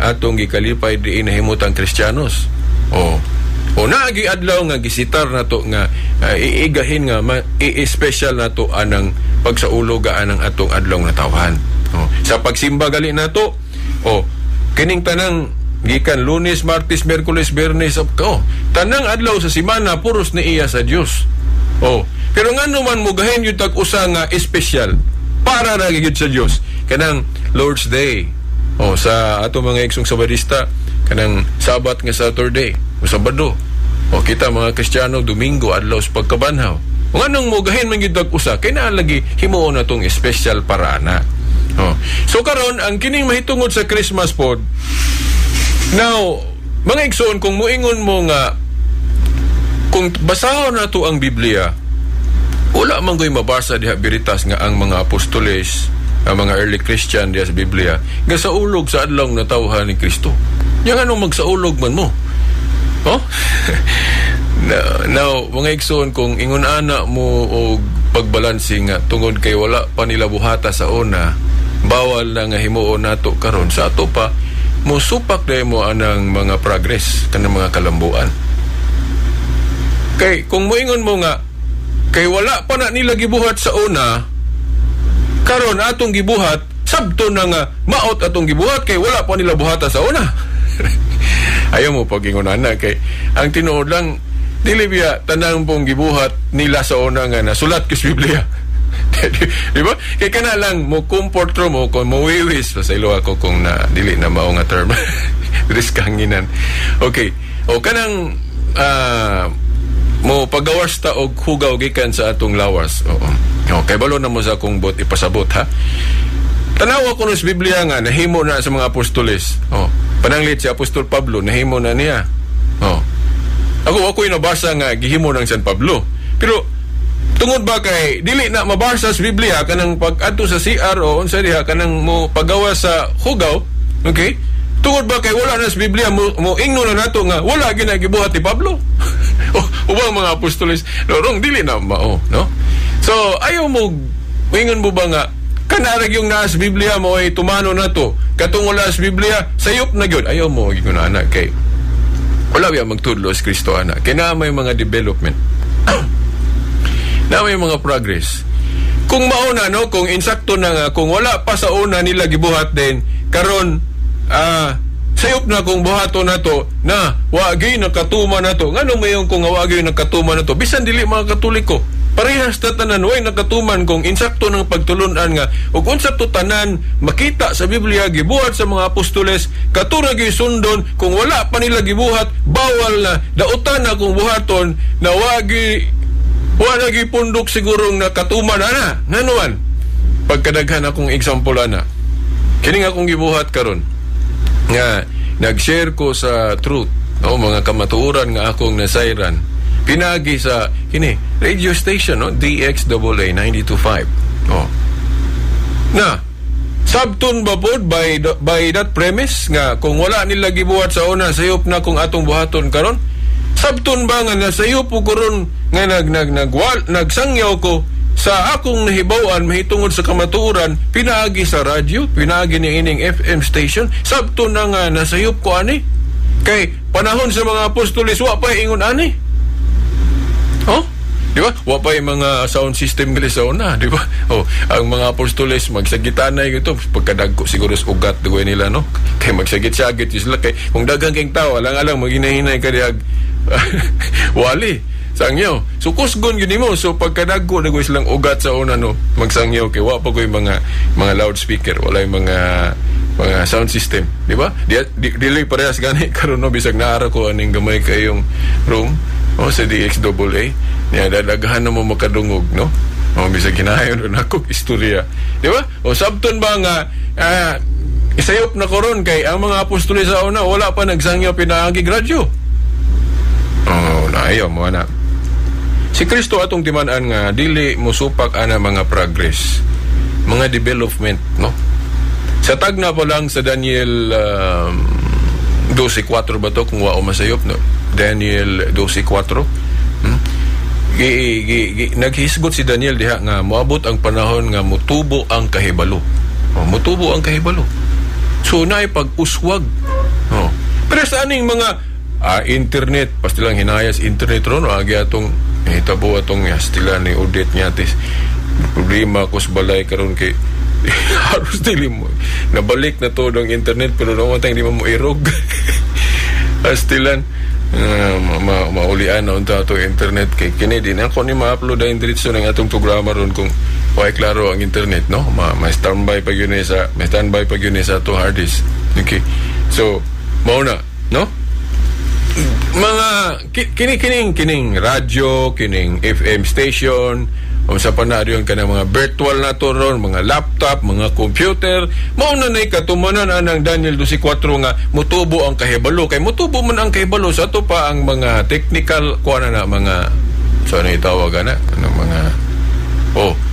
Atong gikalipay diin nahimutang Kristiyanos. Naagi adlaw nga gisitar nato nga iigahin nga i-special nato anang pagsaulog anang atong adlaw natawhan. Sa pagsimba gali nato, kining tanang gikan Lunes, Martes, Miyerkules, Biyernes, tanang adlaw sa semana puros ni iya sa Dios. Pero ngano man mugahin yung tag-usa nga espesyal para ra gyud sa Dios kanang Lord's Day. Sa ato mga igsong Sabadista kanang Sabat nga Saturday o Sabado. Kita mga Kristiyano Domingo adlaw sa pagkabanhaw. Nganong mugahin man gyud tag-usa kay naa lagi himuon natong espesyal para ana. So karon ang kining mahitungod sa Christmas pod. Now, mga igsoon, kung muingon mo nga, kung basahon na to ang Biblia, wala man ko'y mabasa diha biritas nga ang mga apostoles, ang mga early Christian diha sa Biblia, nga sa ulog sa adlaw natawhan ni Kristo. Yang anong magsaulog man mo? Now, mga igsoon, kung ingon ana mo o pagbalansi nga, tungod kay wala pa nila buhata sa una, bawal na nga himuon nato karon sa ato pa, musupak na mo anang mga progress kanang mga kalambuan. Kay kung moingon mo nga kay wala pa na nila gibuhat sa una, karon atong gibuhat sabto na nga maot atong gibuhat kay wala pa nila buhata sa una. Ayaw mo pag-ingon na kay ang tinuod lang dili biya tanang pong gibuhat nila sa una nga nasulat kis Biblia. Diba? Kaya ka na lang mo comfort mo kung mawiwis sa ilo ako kung na dili na mao nga term risk hanginan. Okay. O kanang mo pagawas ta og hugaw gikan sa atong lawas. Kay balo na mo sa akong bot ipasabot ha. Tanawa ko sa Biblia nga nahimo na sa mga apostoles. Pananglit si Apostol Pablo nahimo na niya. Ako nabasa nga gihimo ng San Pablo. Pero tungod ba kay dili na mabasa sa Biblia kanang pag-adto sa CR o unsa diha kanang mo pagawa sa hugaw, okay? Tungod ba kay wala na sa Biblia mo ingno na nato nga wala ginagibuhat ni Pablo. Ubang mga apostoles lorong dili na mao, no? So ayo mo ingon mo ba nga kanarag yung naa sa Biblia mo ay tumano na to katong wala sa Biblia sayop na gyud. Ayo mo ingon ana kay wala biya magtudlo sa Kristo ana kay na may mga development. Na may mga progress. Kung mauna kung insakto na nga kung wala pa sa una nila gibuhat din karon sayop na kung buhato na to na wagi nakatuma na to ngano mayong kung wagi nakatuma na to bisan dili mga Katoliko parehas ta tanan way nakatuman kung insakto ng pagtulunan nga ug unsa to tanan makita sa Biblia gibuhat sa mga apostoles katura gisundon kung wala pa nila gibuhat bawal na dautan na kung buhaton na wala gipundok sigurong nakatuman ana nganuan pagkadaghan akong example ana kini nga akong gibuhat karon nga nag-share ko sa truth mga kamatuoran nga akong nasayran pinagi sa kini radio station DXAA 92.5 na sabton ba pod by that premise nga kung wala nila gibuhat sa una sayop na kung atong buhaton karon sabton ba nga nasayop ko karon nga nagsangyaw ko sa akong nahibawan mahitungod sa kamatuoran pinaagi sa radyo pinaagi ni ining FM station sabton na nga nasayop ko ani kay panahon sa mga apostoles wa pa ingon ani Oh, di ba? Wa pa yung mga sound system gali sa una, di ba? Oh, ang mga apostoles magsagitanay gito pagkadagko siguro sa ugat dugoy nila, no? Kay magsagit-sagit sila kay kung daghang kay tao alang-alang maghinay-hinay kadiag wali sangyaw. So kusgon gyud nimo, so pagkadagko dugoy silang ugat sa una, no? Magsangyaw kay wa pa koy mga loudspeaker, wala yung mga sound system, di ba? Dili parehas gani karon, no? Bisag naara ko aning gamay kayong room sa DXAA niya dadaghan na mo makadungog, no? Bisag hinayon ron ako istorya, di ba? O sabton ba nga isayop na koron kay ang mga apostoles sa una wala pa nagsangyaw pinaagi radyo. Ayaw mo na. Si Kristo atong timan-an nga dili musupak ana mga progress, mga development, no? Sa tagna pa lang sa Daniel 12:4 ba to kung wao masayop, no? Daniel 12:4. Naghisgot si Daniel diha nga moabot ang panahon nga mutubo ang kahibalo. Mutubo ang kahibalo. So naay pag-uswag. Pero sa aning mga internet, pastilang hinayas internet ron, agi atong hitabo atong stila ni Odette Ñatis. Problema ko sa balay karon kay halos dili mo nabalik na to ng internet pero naman tayong di mo irog. Pastilan maulian na unta to internet kay kini din ako ni ma-upload ang diretso ng atong programa ron kung why klaro ang internet, no? May standby pa yun sa atong hard disk. Okay, so mauna, no? Mga kining radyo, kining FM station, o sa panaryo kanang mga virtual na to ron, mga laptop, mga computer, mauna na ikatumanan anang Daniel 12:4 nga mutubo ang kahibalo. Kay mutubo man ang kahibalo sa ato pa ang mga technical kuana na mga so ano itawag na mga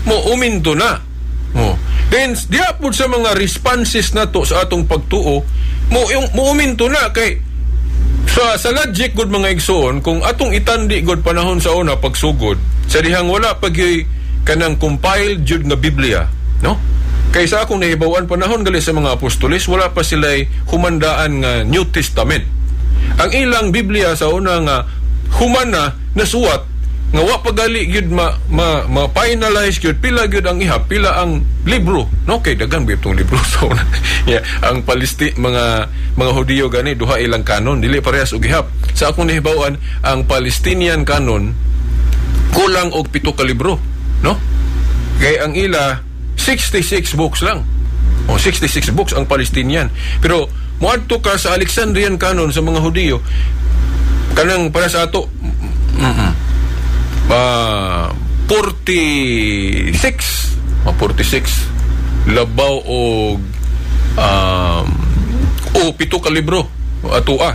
mo uminto na. Then diapod sa mga responses na to sa atong pagtuo mo uminto na kay sa logic good mga igsoon kung atong itandi good panahon sa una pagsugod sa dihang wala pagyoy kanang compiled jud nga Biblia, no? Kaysa akong nahibawan panahon gali sa mga apostoles wala pa sila'y humandaan nga New Testament. Ang ilang Biblia sa una nga human na nasuwat nga wa pagali gyud ma-finalize gyud pila gyud ang ihap, pila ang libro, no? Kay dagan gyud tong libro sa una. Ang mga Hudiyo gani duha ilang kanon, dili parehas og ihap. Sa akong nahibawan ang Palestinian canon kulang og 7 ka libro, no? Kay ang ila 66 books lang. 66 books ang Palestinian. Pero moadto ka sa Alexandrian canon sa mga Hudiyo kanang para sa ato 46 labaw og 7 ka libro atua.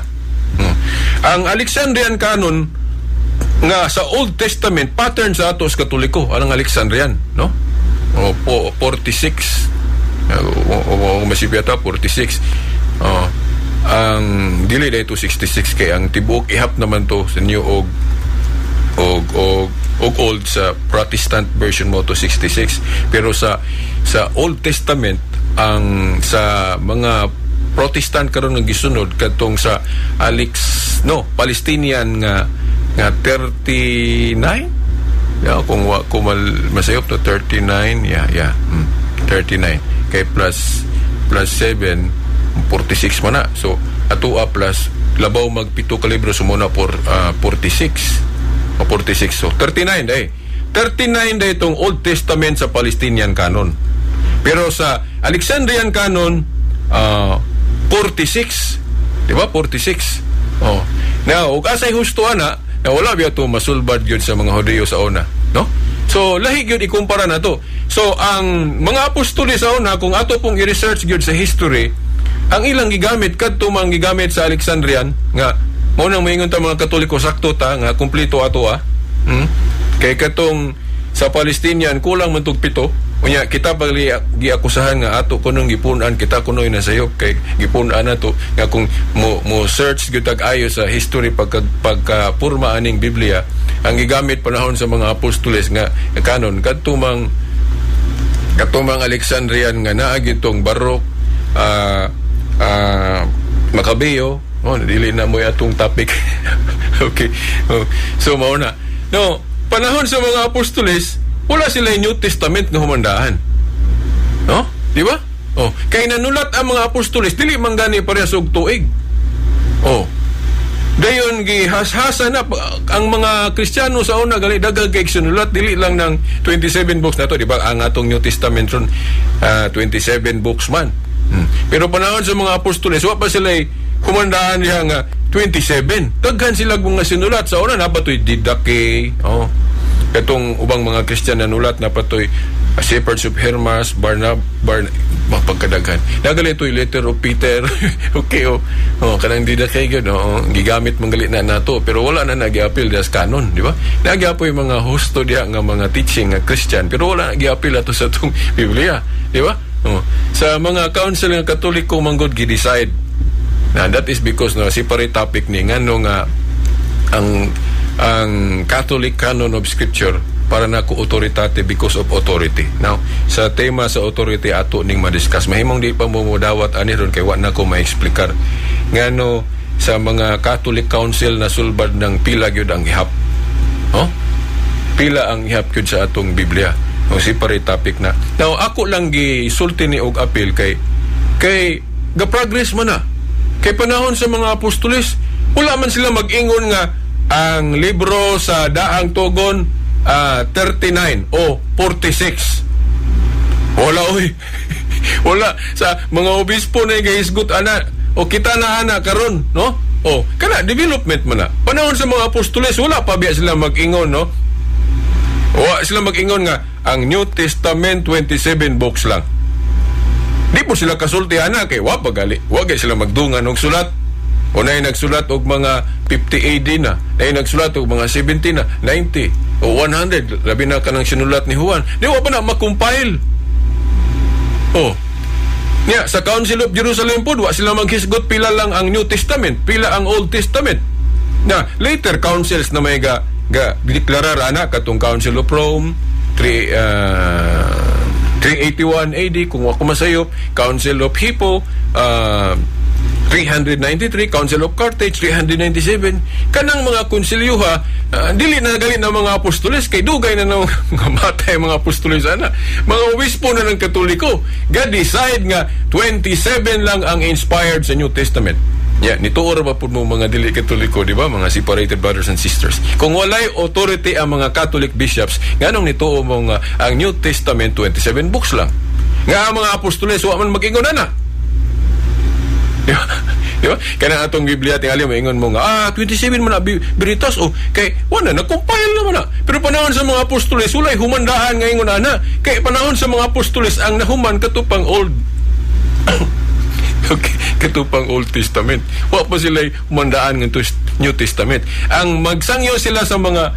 Ang Alexandrian canon nga sa Old Testament pattern sa ato sa Katoliko ang Alexandrian, no? 46 o masipyata 46 ang dili na ito 66 kay ang tibuok ihap naman to sa New og Old sa Protestant version mo to 66, pero sa Old Testament ang sa mga Protestant karon nga gisunod kadtong sa Palestinian nga 39 kung masayop to 39 39 kay plus 7 46 man na, so atua plus labaw mag 7 ka libro sumuna por 46 so 39 day itong Old Testament sa Palestinian canon, pero sa Alexandrian canon 46, di ba? 46. Now ug asay husto ana na wala biya to masulbad gyud sa mga Hudiyo sa una, no? So lahi gyud ikumpara na to. So ang mga apostoles sa una kung ato pong i-research gyud sa history, ang ilang gigamit kadto mang gigamit sa Alexandrian nga mao nang moingon ta mga Katoliko sakto ta nga kumpleto ato kay katong sa Palestinian kulang man tug 7. Unya kita bali giakusahan nga ato kunong gipunan kita kunoy na sayop kay gipunan nato nga kung mo search gyud ayo sa history pagka-purma aning Biblia ang gigamit panahon sa mga apostoles nga kanon kadtumang Alexandrian nga naa gitong Barok Macabeo dili na mo atong topic. Okay. So mao na. no, panahon sa mga apostoles, wala sila New Testament nga humandaan. No? Di ba? Oh, kay nanulat ang mga apostoles, dili man gani parehas og tuig. Oh. Dayon gihashasa na ang mga Kristiyano sa una gali dagag kay sinulat dili lang ng 27 books na to, di ba? Ang atong New Testament ron 27 books man. Pero panahon sa mga apostoles, wa pa sila humandaan diha nga 27. Daghan sila mga sinulat sa una na patoy Didache, oh. Katong ubang mga Kristiyan na nulat na patoy Shepherds of Hermas, mapagkadaghan. Nagali ito'y letter of Peter. Okay, kanang Didache yun, gigamit manggali na nato. Pero wala na nag-i-appeal das canon, di ba? Nag-i-appeal mga hosto diya nga mga teaching nga Christian, pero wala nag-i-appeal ato sa itong Biblia, di ba? Sa mga council nga Katoliko manggod gi-decide. Na that is because separate topic ni ngano nga ang Catholic canon of Scripture para na ko authority because of authority. Now, sa tema sa authority ato ning madiscuss, mahimong di pa mo dawat ani ron kay wa na ko ma-explicar ngano sa mga Catholic Council na sulbad ng pila gyud ang ihap. Pila ang ihap gyud sa atong Biblia. Separate topic na. Now, ako lang gisulti ni og appeal kay ga-progress man na. Kay panahon sa mga apostoles, wala man sila mag-ingon nga ang libro sa Daang Tugon 39 o 46. Wala wala sa mga obispo na gahisgot ana o kita na ana karon, no? Kana development man na. Panahon sa mga apostoles wala pa biya sila mag-ingon, no? Wala sila mag-ingon nga ang New Testament 27 books lang. Di po sila kasulti ana kay wa pagali. Wa gay sila magdungan og sulat. O na'y nagsulat og mga 50 AD na, na'y nagsulat og mga 70 na, 90 o 100, labi na ka ng sinulat ni Juan. Di wa pa na makumpile. Sa Council of Jerusalem po, wa sila maghisgot pila lang ang New Testament, pila ang Old Testament. Later councils na may deklarar ana katong Council of Rome, 381 AD, kung ako masayop, Council of Hippo, 393, Council of Carthage 397. Kanang mga konsilyuha dili na galit na mga apostoles kay dugay na mga matay mga apostoles ana. Mga obispo na ng Katoliko ga-decide nga 27 lang ang inspired sa New Testament. Nituor ba po mo mga dili Katoliko, di ba? Mga separated brothers and sisters. Kung walay authority ang mga Catholic bishops, nganong nituo mo nga ang New Testament 27 books lang. Nga ang mga apostoles wa man mag-ingon ana. Di ba? Kaya atong Biblia tingali maingon mo nga 27 man na biritas kay wala nag-compile naman na. Pero panahon sa mga apostoles walay humandaan nga ingon ana. Kay panahon sa mga apostoles ang nahuman katupang Old katupang Old Testament. Wa pa sila humandaan ng New Testament. Ang magsangyo sila sa mga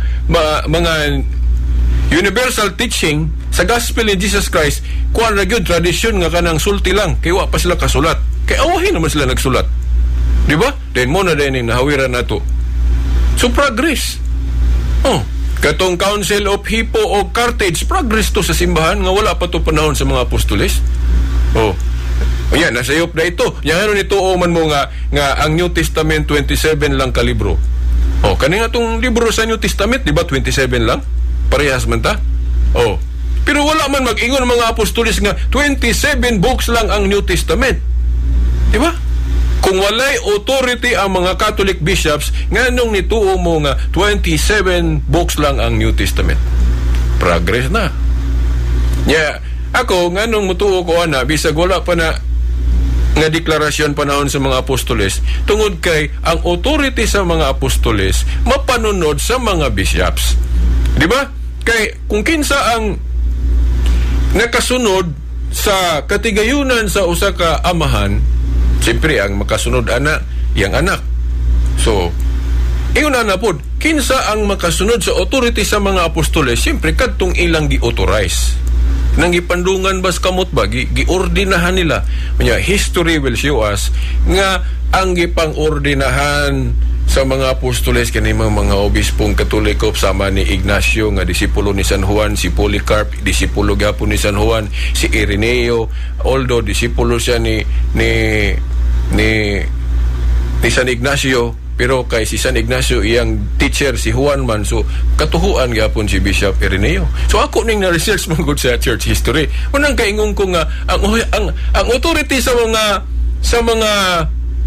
universal teaching sa gospel ni Jesus Christ, kuan ra gyud tradisyon nga kanang sulti lang kay wa pa sila kasulat. Kay awahin naman sila nagsulat. Di ba? Then mo na din yung nahawiran na to. So, progress. Katong Council of Hippo o Carthage, progress to sa simbahan nga wala pa to panahon sa mga apostoles. Nasayop na ito. Yan nito man mo nga ang New Testament 27 lang ka libro. Kani nga itong libro sa New Testament, di ba 27 lang? Parehas man ta? Pero wala man mag-ingon mga apostoles nga 27 books lang ang New Testament. Di ba? Kung walay authority ang mga Catholic bishops, nganong nituo mo nga 27 books lang ang New Testament. Progress na. Ako, nganong mutuo ko ana, bisag wala pa na nga deklarasyon panahon sa mga apostoles, tungod kay ang authority sa mga apostoles mapanunod sa mga bishops. Di ba? Kay kung kinsa ang nakasunod sa katigayunan sa usa ka amahan, siyempre ang makasunod ana yang anak. So ingon na pod kinsa ang makasunod sa authority sa mga apostoles, siyempre kadtong ilang gi-authorize nang gipandungan bas kamot ba giordinahan nila. History will show us nga ang gipang-ordinahan sa mga apostoles kani mga obispong Katoliko sama ni Ignacio nga disipulo ni San Juan, si Polycarp disipulo gyapon ni San Juan, si Ireneo although disipulo siya ni San Ignacio, pero kay si San Ignacio iyang teacher si Juan man, so katuhuan gyapon si Bishop Ireneo. So ako ning na-research man gud sa church history. Unang kaingon ko nga ang authority sa mga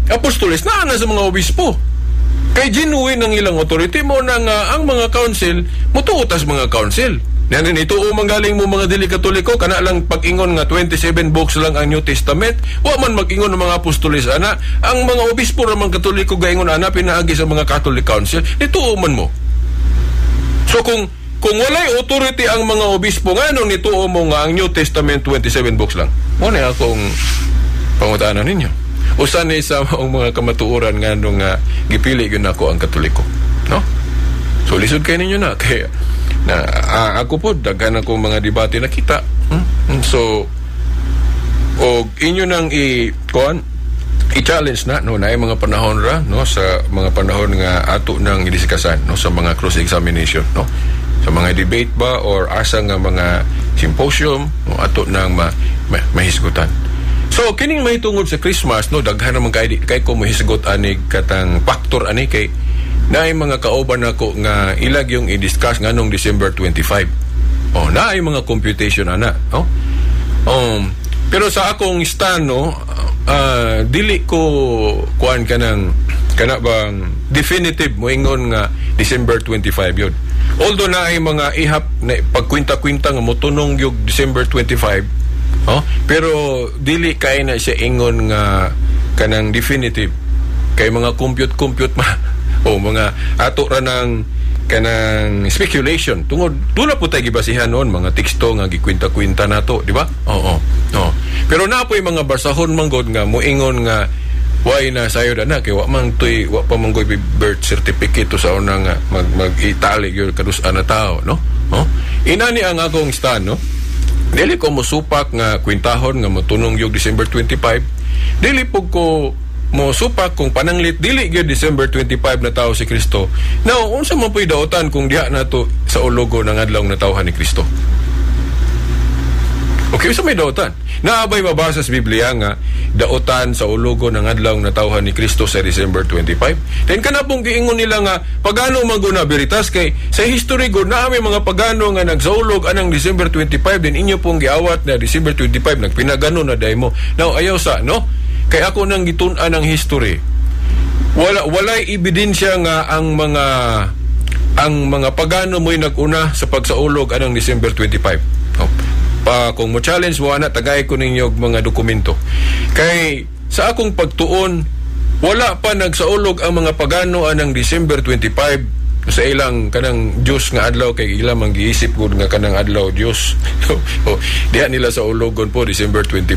apostoles na sa mga obispo. Kay genuine ang ilang authority mo na nga ang mga council mutuotas mga council. Yan ito manggaling mo mga dili katoliko kana lang pag-ingon nga 27 books lang ang New Testament, wa man mag-ingon ng mga apostoles ana. Ang mga obispo ra man katoliko gaingon ana pinaagi sa mga Catholic Council, ito man mo. So kung walay authority ang mga obispo nganong nituo mo nga ang New Testament 27 books lang. Mo na akong pangutanan ninyo. Usa ni sa mga kamatuoran nganong nga gipili gyud nako ang Katoliko, no? So lisod kay ninyo na kay na ako po daghan ako mga debate nakita. So og inyo nang i-challenge na no na ay mga panahon ra no sa mga panahon nga ato nang idisikasan no sa mga cross examination no sa mga debate ba or asa nga mga symposium no ato nang mahisgutan. So kining mahitungod sa Christmas no daghan naman kay ko mahisgot ani katang factor ani kay naay mga kauban nako nga ilag yung i-discuss nganong December 25. Naay mga computation ana, no? Pero sa akong stand no, dili ko kuan kana bang definitive moingon nga December 25 yun. Although naay mga ihap na pagkwinta-kwinta nga motunong yung December 25, pero dili kay na siya ingon nga kanang definitive kay mga compute mga ato ra ng kanang speculation tungod dula po tay gibasihan noon mga teksto nga gikwinta-kwinta nato, di ba? Pero napoy mga basahon manggod nga moingon nga why na sayod ana kay wa pa manggoy birth certificate to sa una nga mag-itali gyud kadus-an na tao, no? Inani ang akong stand, no? Dili ko mosupak nga kwintahon nga motunong yung December 25. Dili po ko mo supak kung pananglit dili gyud December 25 na tao si Kristo. Now, unsa man puy daotan kung diha nato sa ulogo ng adlaw na tawhan ni Kristo? Okay, unsa may daotan? Naabay mabasa sa Biblia nga daotan sa ulogo ng adlaw na tawhan ni Kristo sa December 25. Then kana pong giingon nila nga pagano man guna veritas kay sa history gud na may mga pagano nga nagsaulog anang December 25 din inyo pong giawat na December 25 nagpinagano na daymo. Now ayaw sa no? Kay ako nang gitun-an ang history. Walay ebidensya nga ang mga pagano mo'y nag-una sa pagsaulog anang December 25. Kung mo challenge mo ana tagay ko ninyo mga dokumento. Kay sa akong pagtuon wala pa nagsaulog ang mga pagano anang December 25 sa ilang kanang Diyos nga adlaw kay ilang manggiisip gud nga kanang adlaw Diyos. Diha nila sa ulogon po December 25.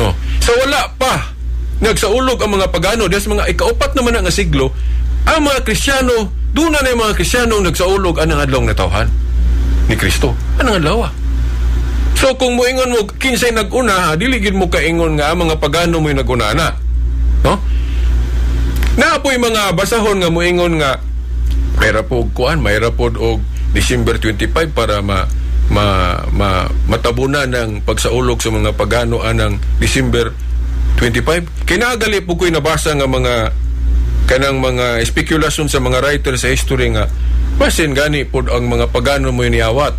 No. So wala pa nagsaulog ang mga pagano des mga ikaupat naman nga siglo ang mga Kristiyano doon na yung mga Kristiyano nagsaulog anang adlaw na tawhan ni Kristo anang adlaw. So kung moingon mo kinsay nag-una dili gid mo kaingon nga ang mga pagano mo'y nag-una na, no? Naapoy mga basahon nga moingon nga mayra pod og December 25 para matabunan ng pagsaulog sa mga pagano anang December 25. Kinagali po ko'y nabasa nga mga kanang mga spekulasyon sa mga writer sa history nga basin gani pod ang mga pagano mo niawat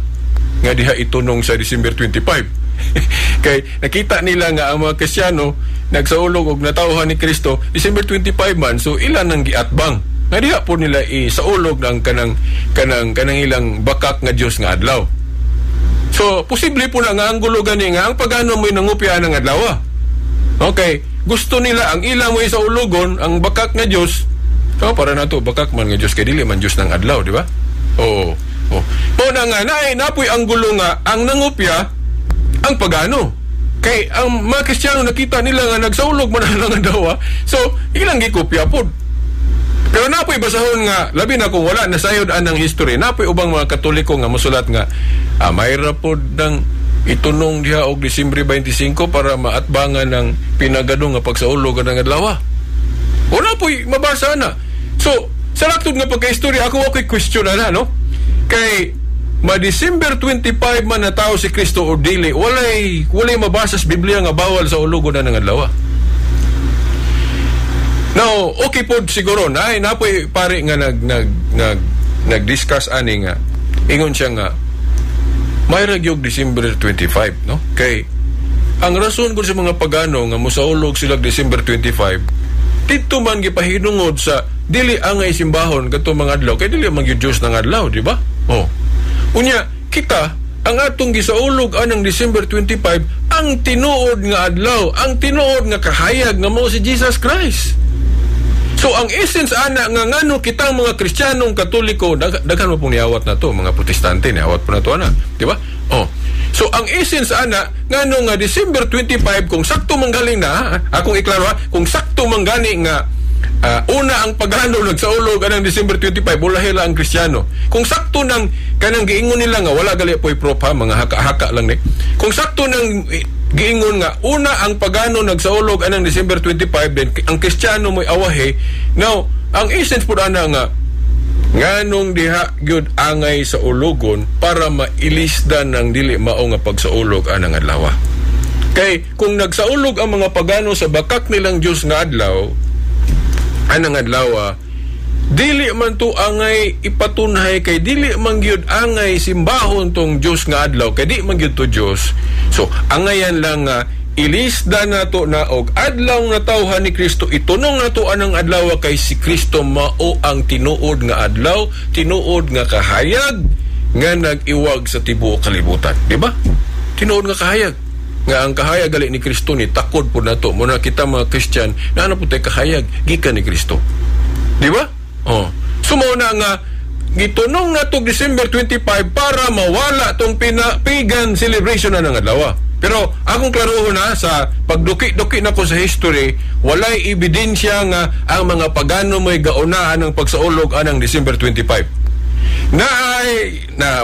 nga diha itunong sa December 25. Kay nakita nila nga ang mga Kristiyano nagsaulog og natawhan ni Kristo December 25 man, so ilan ang giatbang nga diha po nila isaulog ng kanang ilang bakak nga Dios nga adlaw. So posible po na nga ang gulo gani nga ang pagano mo'y nangupya ng adlaw. Okay, gusto nila ang ilang mo'y sa ulogon ang bakak nga Dios. So para nato bakak man nga Dios kay dili man Dios ng adlaw, di ba? Na nga napoy ang gulo nga ang nangupya ang pagano. Kay ang mga Kristiyano nakita nila nga nagsaulog man ang adlaw. So ilang gikopya pod. Pero napoy basahon nga labi na kung wala nasayod anang history. Napoy ubang mga Katoliko nga mosulat nga mayra pod ng itunong diha og Disyembre 25 para maatbangan ng pinagano nga pagsaulog ng adlaw. Wala po'y mabasa na. So, sa laktod nga pagka-istorya, ako question na, no? Kay, ma-December 25 man na tao si Kristo o dili, walay mabasa sa Biblia nga bawal sa ulogon na ng adlaw. Now, okay po siguro na napoy pare nga nag-discuss ani nga ingon siya nga may ragyog December 25, no? Kay ang rason ko sa mga pagano nga mosaulog sila December 25 dito man gipahinungod sa dili angay simbahon kadto mga adlaw kay dili man gyud Dios nang adlaw, di ba? Unya kita ang atong gisaulog anang December 25 ang tinuod nga adlaw, ang tinuod nga kahayag nga mao si Jesus Christ. So ang essence ana nga ngano kitang mga Kristiyanong Katoliko daghan mo pong niawat na to, mga Protestante niawat po na to ana, di ba? So ang essence ana ngano nga December 25 kung sakto manggaling na akong iklaro kung sakto manggani nga una ang pagano nagsaulog anang December 25 bulahila ang Kristiyano. Kung sakto nang kanang giingon nila nga wala gali po'y prop ha, mga haka-haka lang ni. Kung sakto nang giingon nga una ang pagano nagsaulog anang December 25 then ang Kristiyano mo'y awahe. Now, ang essence pud ana nga nganong diha gyud angay sa ulogon para mailisdan ang dili mao nga pagsaulog anang adlaw. Kay kung nagsaulog ang mga pagano sa bakak nilang Dios nga adlaw anang adlaw, dili man to angay ipatunhay kay dili man gyud angay simbahon tong Dios nga adlaw kay di man gyud to Dios. So angayan lang nga ilisda nato na og adlaw nga tawhan ni Kristo itunong nato anang adlaw kay si Kristo mao ang tinuod nga adlaw, tinuod nga kahayag nga nag-iwag sa tibuok kalibutan, di ba? Tinuod nga kahayag nga ang kahayag gali ni Kristo ni takod po nato muna kita mga Christian na ano po tayo kahayag gikan ni Kristo, di ba? Sumo na nga gitunong nato December 25 para mawala tong pagan celebration na ng adlaw. Pero akong klarohon na sa pagduki-duki na ko sa history, walay ebidensya nga ang mga pagano mo'y gaunaan ng pagsaulog anang December 25.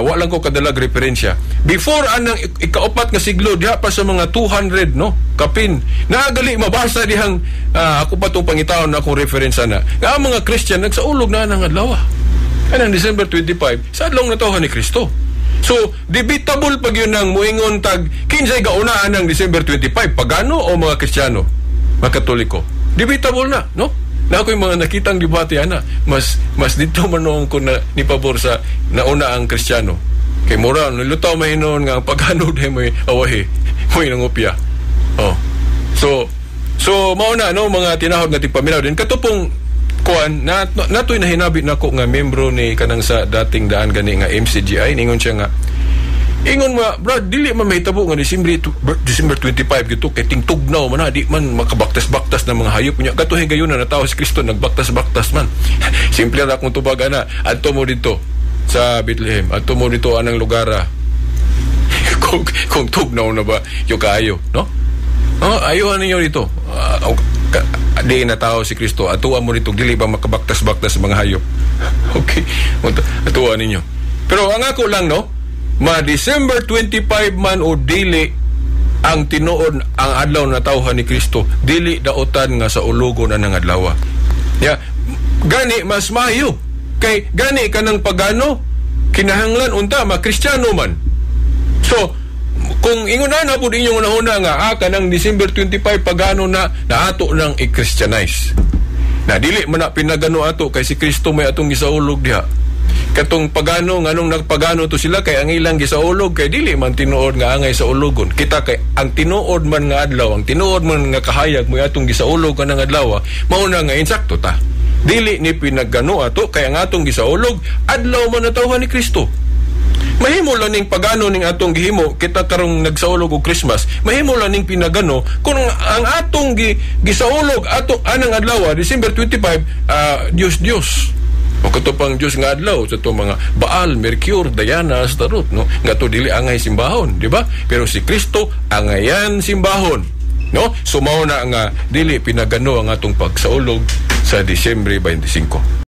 Walang ko kadalag referensya. Before anang ikaupat nga siglo, diha pa sa mga 200, no? Kapin. Naagali, mabasa dihang, ako pa itong pangitaon na akong referensya na. Nga ang mga Christian, nagsaulog na ng adlaw. Anang December 25, sa adlaw na tawhan ni Kristo. So, debatable pag yun ang muingon tag kinsay gaunaan ng December 25, pagano o mga Kristiyano, mga Katoliko. Debatable na, no? Na ako yung mga nakitang debate ana, mas dito manong ko na ni pabor sa nauna ang Kristiyano. Kay mura nilutaw mahinon nga pagano day may awahi, may nangopya. So mao na no mga tinahod nga tipaminaw din katupong kuan natoy na hinabi nako nga membro ni kanang sa dating daan gani nga MCGI ningon siya nga ingon mo, brad, dili man mahitabo nga December 25 gito kay tingtugnaw man di man makabaktas-baktas na mga hayop niya. Katuhin gayon na natawo si Kristo nagbaktas-baktas man. Simple ra kung tubag ana, adto mo dito sa Bethlehem, adto mo dito anang lugar kung tugnaw na ba yung kaayo, no? Ayuhan ninyo dito. Di na tao si Kristo, atuan mo dito dili ba makabaktas-baktas sa mga hayop. Okay, atuan ninyo. Pero ang ako lang, no? December 25 man o dili ang tinuod ang adlaw na tawhan ni Kristo, dili daotan nga sa ulogon anang adlaw. Gani mas mayo kay gani kanang pagano kinahanglan unta Kristiyano man. So kung ingon na pud inyong unahuna nga kanang December 25 pagano na ato nang i-Christianize. Na dili man na pinagano ato kay si Kristo may atong gisaulog diha. Katong pagano nganong nagpagano to sila kay ang ilang gisaulog kay dili man tinuod nga angay sa ulogon. Kita kay ang tinuod man nga adlaw, ang tinuod man nga kahayag mo atong gisaulog kanang adlaw, mao na nga insakto ta. Dili ni pinagano ato kay ang atong gisaulog adlaw man natawhan ni Kristo. Mahimo lang ning pagano ning atong gihimo kita karong nagsaulog og Christmas. Mahimo lang ning pinagano kung ang atong gisaulog ato anang adlaw December 25 Dios o kato pang Diyos nga adlaw sa itong mga Baal, Mercure, Diana, Astarot, no? Nga to dili angay simbahon, di ba? Pero si Kristo angayan simbahon, no? Sumaw na nga dili pinagano ang atong pagsaulog sa Disyembre 25.